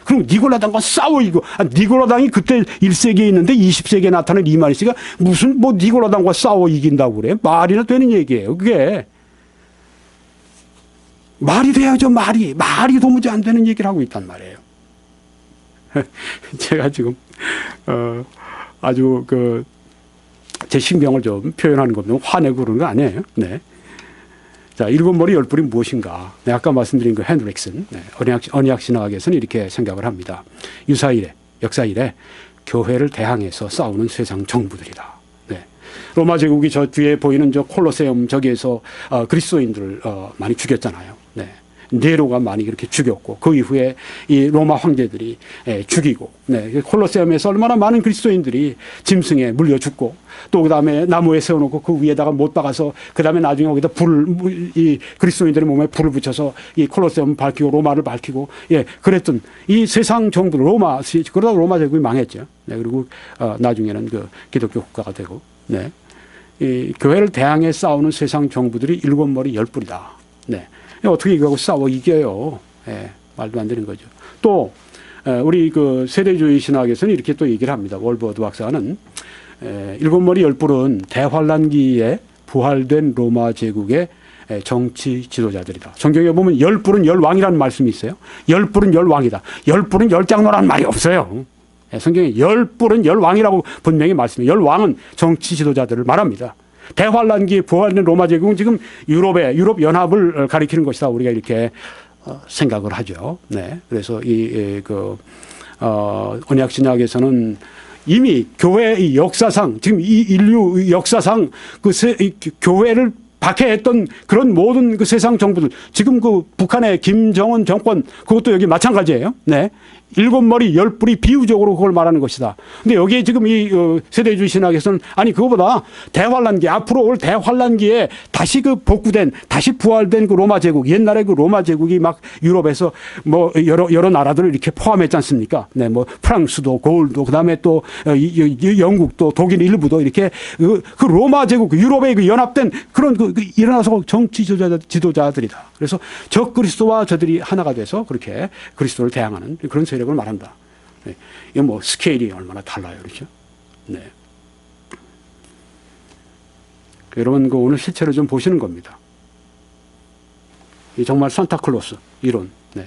그럼 니골라당과 싸워 이거. 니골라당이 그때 1세기에 있는데 20세기에 나타난 이만희 씨가 무슨 뭐 니골라당과 싸워 이긴다고 그래. 말이나 되는 얘기예요. 그게. 말이 돼야죠. 말이 도무지 안 되는 얘기를 하고 있단 말이에요. 제가 지금 아주 제 신경을 좀 표현하는 겁니다. 화내고 그러는 거 아니에요. 네. 자, 일곱 머리 열 뿔이 무엇인가? 네, 아까 말씀드린 그 핸드릭슨, 네, 언약 신학에서는 이렇게 생각을 합니다. 유사일에, 역사일에 교회를 대항해서 싸우는 세상 정부들이다. 네. 로마 제국이 저 뒤에 보이는 저 콜로세움 저기에서 그리스도인들을 많이 죽였잖아요. 네. 네로가 많이 그렇게 죽였고 그 이후에 이 로마 황제들이 죽이고 네. 콜로세움에서 얼마나 많은 그리스도인들이 짐승에 물려 죽고 또 그다음에 나무에 세워놓고 그 위에다가 못 박아서 그다음에 나중에 거기다 이 그리스도인들의 몸에 불을 붙여서 이 콜로세움 밝히고 로마를 밝히고 그랬던 이 세상 정부 그러다 로마 제국이 망했죠. 네. 그리고 나중에는 그 기독교 국가가 되고 네. 이 교회를 대항해 싸우는 세상 정부들이 일곱 머리 열 뿔이다. 네. 어떻게 이거하고 싸워 이겨요? 말도 안 되는 거죠. 또 우리 그 세대주의 신학에서는 이렇게 또 얘기를 합니다. 월버드 박사는 일곱 머리 열 뿔은 대환란기에 부활된 로마 제국의 정치 지도자들이다. 성경에 보면 열 뿔은 열 왕이라는 말씀이 있어요. 열 뿔은 열 왕이다. 열 뿔은 열 장로라는 말이 없어요. 성경에 열 뿔은 열 왕이라고 분명히 말씀해요. 열 왕은 정치 지도자들을 말합니다. 대환란기에 부활된 로마 제국은 지금 유럽 연합을 가리키는 것이다. 우리가 이렇게 생각을 하죠. 네. 그래서 언약 신약에서는 이미 교회의 역사상 지금 이 인류 역사상 교회를 박해했던 그런 모든 그 세상 정부들 지금 그 북한의 김정은 정권 그것도 여기 마찬가지예요. 네. 일곱 머리 열 뿔이 비유적으로 그걸 말하는 것이다. 근데 여기에 지금 이 세대주의 신학에서는 아니 그거보다 대환란기 앞으로 올 대환란기에 다시 다시 부활된 그 로마 제국 옛날에 그 로마 제국이 막 유럽에서 뭐 여러 나라들을 이렇게 포함했지 않습니까? 네, 뭐 프랑스도 고을도 그다음에 또 영국도 독일 일부도 이렇게 그 로마 제국 유럽의 그 연합된 그런 일어나서 정치 지도자들이다. 그래서 적 그리스도와 저들이 하나가 돼서 그렇게 그리스도를 대항하는 그런 세력을 말한다. 네. 이건 뭐 스케일이 얼마나 달라요, 그렇죠? 네. 여러분 오늘 실체를 좀 보시는 겁니다. 정말 산타클로스 이론, 네.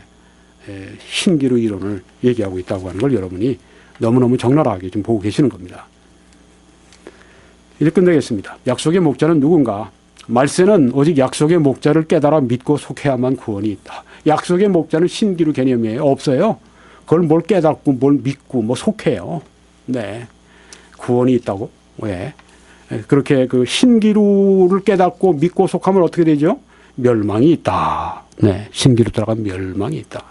신기루 이론을 얘기하고 있다고 하는 걸 여러분이 너무너무 적나라하게 좀 보고 계시는 겁니다. 이제 끝내겠습니다. 약속의 목자는 누군가? 말세는 오직 약속의 목자를 깨달아 믿고 속해야만 구원이 있다. 약속의 목자는 신기루 개념이에요. 없어요. 그걸 뭘 깨닫고 뭘 믿고 뭐 속해요. 네. 구원이 있다고? 왜? 그렇게 그 신기루를 깨닫고 믿고 속하면 어떻게 되죠? 멸망이 있다. 네. 신기루 따라가 멸망이 있다.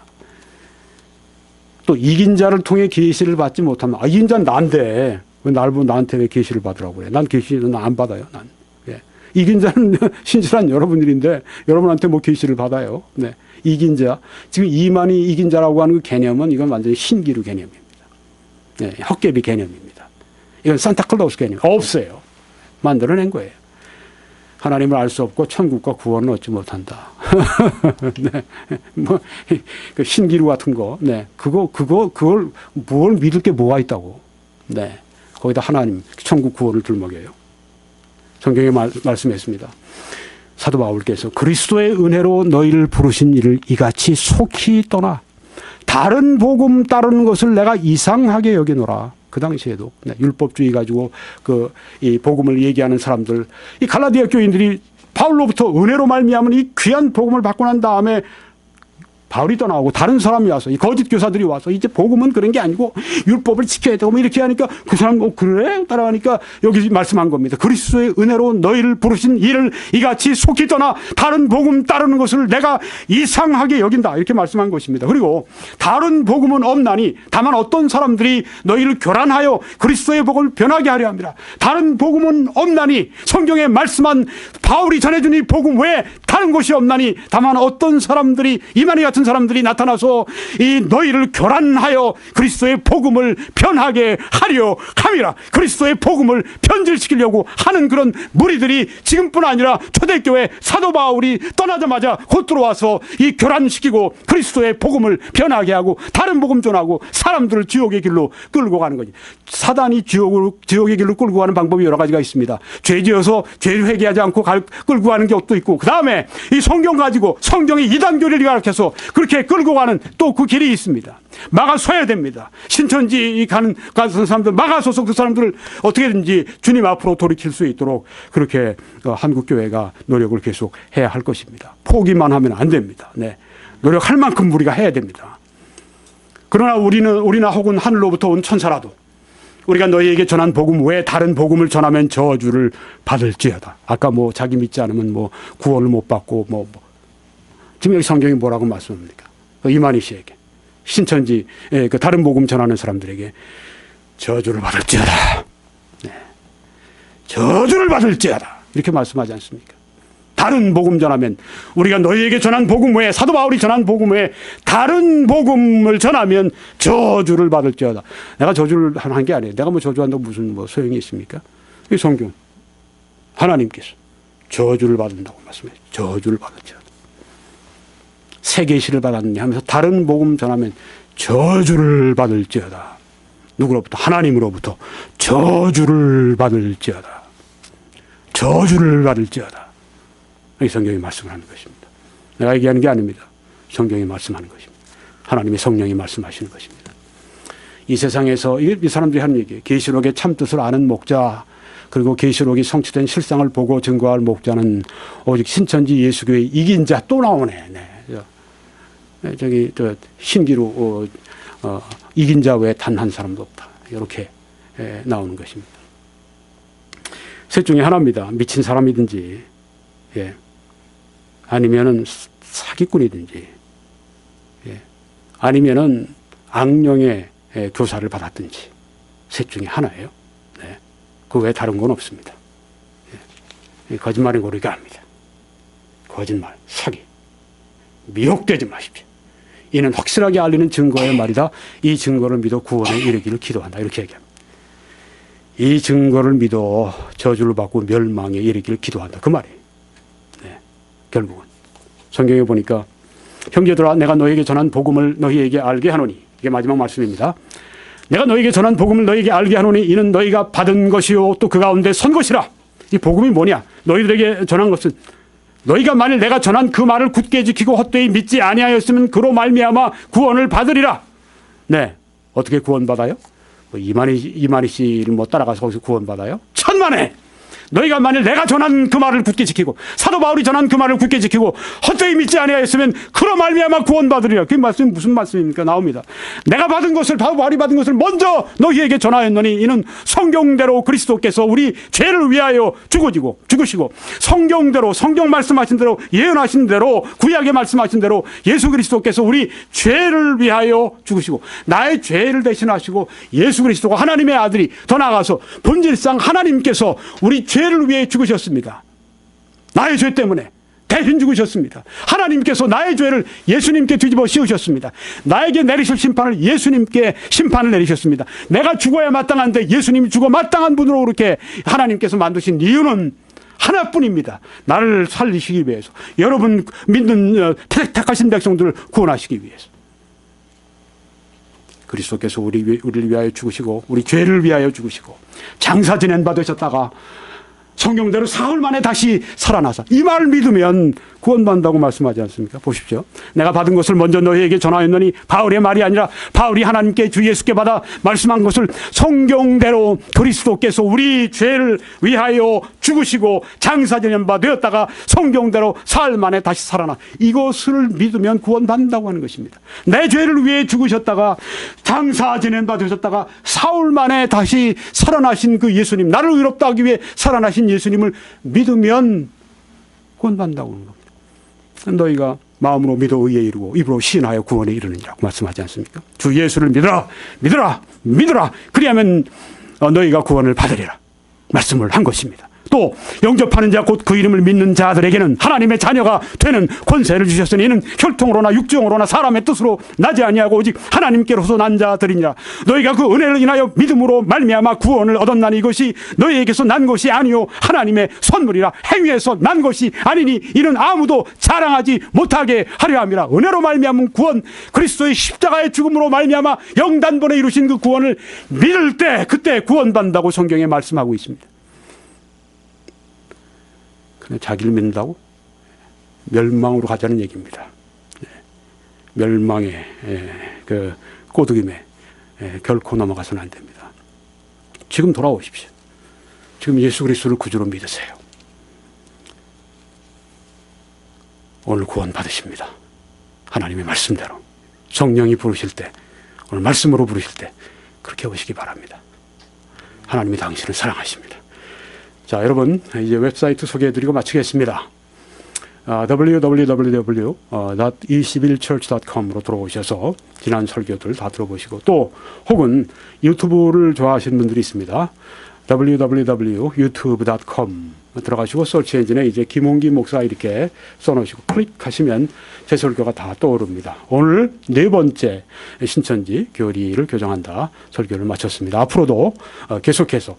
또 이긴 자를 통해 계시를 받지 못하면 이긴 자는 난데 왜 나한테 왜 계시를 받으라고 그래? 난 계시는 안 받아요. 난. 예. 이긴 자는 신실한 여러분들인데 여러분한테 뭐 계시를 받아요. 네. 이긴 자. 지금 이만희 이긴 자라고 하는 그 개념은 이건 완전히 신기루 개념입니다. 네. 헛개비 개념입니다. 이건 산타클로스 개념. 없어요. 만들어낸 거예요. 하나님을 알 수 없고 천국과 구원을 얻지 못한다. 네. 뭐, 그 신기루 같은 거. 네. 그걸 뭘 믿을 게 뭐가 있다고. 네. 거기다 하나님, 천국 구원을 들먹여요. 성경에 말씀했습니다. 사도 바울께서 그리스도의 은혜로 너희를 부르신 이를 이같이 속히 떠나 다른 복음 따르는 것을 내가 이상하게 여기노라. 그 당시에도 네, 율법주의 가지고 이 복음을 얘기하는 사람들, 이 갈라디아 교인들이 바울로부터 은혜로 말미암은 이 귀한 복음을 받고 난 다음에 바울이 떠나고 다른 사람이 와서 이 거짓 교사들이 와서 이제 복음은 그런 게 아니고 율법을 지켜야 되고 뭐 이렇게 하니까 그 사람 그래? 따라가니까 여기 말씀한 겁니다. 그리스도의 은혜로 너희를 부르신 이를 이같이 속히 떠나 다른 복음 따르는 것을 내가 이상하게 여긴다. 이렇게 말씀한 것입니다. 그리고 다른 복음은 없나니 다만 어떤 사람들이 너희를 교란하여 그리스도의 복을 변하게 하려 합니다. 다른 복음은 없나니 성경에 말씀한 바울이 전해준 이 복음 외에 다른 것이 없나니 다만 어떤 사람들이 이만희 같은 사람들이 나타나서 이 너희를 교란하여 그리스도의 복음을 변하게 하려 함이라. 그리스도의 복음을 변질시키려고 하는 그런 무리들이 지금뿐 아니라 초대교회 사도 바울이 떠나자마자 곧 들어와서 이 교란시키고 그리스도의 복음을 변하게 하고 다른 복음 전하고 사람들을 지옥의 길로 끌고 가는 거지. 사단이 지옥의 길로 끌고 가는 방법이 여러 가지가 있습니다. 죄 지어서 죄 회개하지 않고 끌고 가는 것도 있고, 그 다음에 이 성경 가지고 성경의 이단교리를 가르쳐서 그렇게 끌고 가는 또 그 길이 있습니다. 막아서야 됩니다. 신천지 가는 사람들 막아서서 그 사람들을 어떻게든지 주님 앞으로 돌이킬 수 있도록 그렇게 한국교회가 노력을 계속 해야 할 것입니다. 포기만 하면 안 됩니다. 네. 노력할 만큼 우리가 해야 됩니다. 그러나 우리나 혹은 하늘로부터 온 천사라도 우리가 너희에게 전한 복음 외에 다른 복음을 전하면 저주를 받을지어다. 아까 뭐 자기 믿지 않으면 뭐 구원을 못 받고 지금 여기 성경이 뭐라고 말씀합니까? 이만희 씨에게 신천지 그 다른 복음 전하는 사람들에게 저주를 받을지어다. 네. 저주를 받을지어다. 이렇게 말씀하지 않습니까? 다른 복음 전하면 우리가 너희에게 전한 복음 외에 사도 바울이 전한 복음 외에 다른 복음을 전하면 저주를 받을지어다. 내가 저주를 한 게 아니에요. 내가 뭐 저주한다고 무슨 소용이 있습니까? 이 성경 하나님께서 저주를 받는다고 말씀해요. 저주를 받을지어다. 새 계시를 받았느냐 하면서 다른 복음 전하면 저주를 받을지어다. 누구로부터? 하나님으로부터 저주를 받을지어다. 저주를 받을지어다. 이 성경이 말씀을 하는 것입니다. 내가 얘기하는 게 아닙니다. 성경이 말씀하는 것입니다. 하나님의 성령이 말씀하시는 것입니다. 이 세상에서 이 사람들이 하는 얘기예요. 계시록의 참뜻을 아는 목자, 그리고 계시록이 성취된 실상을 보고 증거할 목자는 오직 신천지 예수교의 이긴 자. 또 나오네. 네. 저기 신기루 이긴 자 외에 단 한 사람도 없다. 이렇게 나오는 것입니다. 셋 중에 하나입니다. 미친 사람이든지 아니면은 사기꾼이든지 아니면은 악령의 교사를 받았든지 셋 중에 하나예요. 네. 그 외에 다른 건 없습니다. 거짓말인 거 우리가 압니다. 거짓말, 사기. 미혹되지 마십시오. 이는 확실하게 알리는 증거의 말이다. 이 증거를 믿어 구원에 이르기를 기도한다. 이렇게 얘기합니다. 이 증거를 믿어 저주를 받고 멸망에 이르기를 기도한다. 그 말이에요. 네. 결국은 성경에 보니까 형제들아 내가 너에게 전한 복음을 너희에게 알게 하노니, 이게 마지막 말씀입니다. 내가 너에게 전한 복음을 너희에게 알게 하노니 이는 너희가 받은 것이요 또 그 가운데 선 것이라. 이 복음이 뭐냐? 너희들에게 전한 것은 너희가 만일 내가 전한 그 말을 굳게 지키고 헛되이 믿지 아니하였으면 그로 말미암아 구원을 받으리라. 네, 어떻게 구원받아요? 이만희 씨를 따라가서 거기서 구원받아요? 천만에! 너희가 만일 내가 전한 그 말을 굳게 지키고 사도 바울이 전한 그 말을 굳게 지키고 헛되이 믿지 아니하였으면 그로 말미암아 구원받으리라. 그 말씀이 무슨 말씀입니까? 나옵니다. 내가 받은 것을, 바울이 받은 것을 먼저 너희에게 전하였노니 이는 성경대로 그리스도께서 우리 죄를 위하여 죽으시고 성경대로, 성경 말씀하신 대로, 예언하신 대로, 구약에 말씀하신 대로 예수 그리스도께서 우리 죄를 위하여 죽으시고 나의 죄를 대신하시고 예수 그리스도가 하나님의 아들이 더 나아가서 본질상 하나님께서 우리 죄를 위해 죽으셨습니다. 나의 죄 때문에 대신 죽으셨습니다. 하나님께서 나의 죄를 예수님께 뒤집어 씌우셨습니다. 나에게 내리실 심판을 예수님께 심판을 내리셨습니다. 내가 죽어야 마땅한데 예수님이 죽어 마땅한 분으로 그렇게 하나님께서 만드신 이유는 하나뿐입니다. 나를 살리시기 위해서, 여러분 믿는 택하신 백성들을 구원하시기 위해서. 그리스도께서 우리를 위하여 죽으시고 우리 죄를 위하여 죽으시고 장사 지낸 바 되셨다가 성경대로 사흘 만에 다시 살아나서 이 말을 믿으면 구원받는다고 말씀하지 않습니까? 보십시오. 내가 받은 것을 먼저 너희에게 전하였느니 바울의 말이 아니라 바울이 하나님께 주 예수께 받아 말씀한 것을 성경대로 그리스도께서 우리 죄를 위하여 죽으시고 장사 지낸 바 되었다가 성경대로 사흘 만에 다시 살아나, 이것을 믿으면 구원받는다고 하는 것입니다. 내 죄를 위해 죽으셨다가 장사 지낸 바 되셨다가 사흘 만에 다시 살아나신 그 예수님, 나를 의롭다 하기 위해 살아나신 예수님을 믿으면 구원받는다고 하는 겁니다. 너희가 마음으로 믿어 의에 이르고 입으로 시인하여 구원에 이르느니라고 말씀하지 않습니까? 주 예수를 믿으라, 믿으라, 믿으라. 그리하면 너희가 구원을 받으리라 말씀을 한 것입니다. 또 영접하는 자 곧 그 이름을 믿는 자들에게는 하나님의 자녀가 되는 권세를 주셨으니 이는 혈통으로나 육정으로나 사람의 뜻으로 나지 아니하고 오직 하나님께로서 난 자들이니라. 너희가 그 은혜를 인하여 믿음으로 말미암아 구원을 얻었나니 이것이 너희에게서 난 것이 아니요 하나님의 선물이라. 행위에서 난 것이 아니니 이는 아무도 자랑하지 못하게 하려 함이라. 은혜로 말미암은 구원, 그리스도의 십자가의 죽음으로 말미암아 영단번에 이루신 그 구원을 믿을 때 그때 구원받는다고 성경에 말씀하고 있습니다. 자기를 믿는다고 멸망으로 가자는 얘기입니다. 멸망의 그 꼬드김에 결코 넘어가서는 안 됩니다. 지금 돌아오십시오. 지금 예수 그리스도를 구주로 믿으세요. 오늘 구원 받으십니다. 하나님의 말씀대로 성령이 부르실 때, 오늘 말씀으로 부르실 때 그렇게 오시기 바랍니다. 하나님이 당신을 사랑하십니다. 자, 여러분, 이제 웹사이트 소개해드리고 마치겠습니다. www.21church.com으로 들어오셔서 지난 설교들 다 들어보시고, 또 혹은 유튜브를 좋아하시는 분들이 있습니다. www.youtube.com 들어가시고 서치 엔진에 이제 김홍기 목사 이렇게 써놓으시고 클릭하시면 제 설교가 다 떠오릅니다. 오늘 네 번째 신천지 교리를 교정한다 설교를 마쳤습니다. 앞으로도 계속해서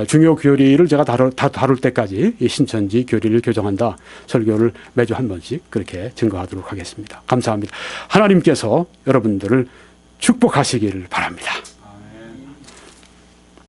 중요 교리를 제가 다룰 때까지 이 신천지 교리를 교정한다 설교를 매주 한 번씩 그렇게 증거하도록 하겠습니다. 감사합니다. 하나님께서 여러분들을 축복하시기를 바랍니다.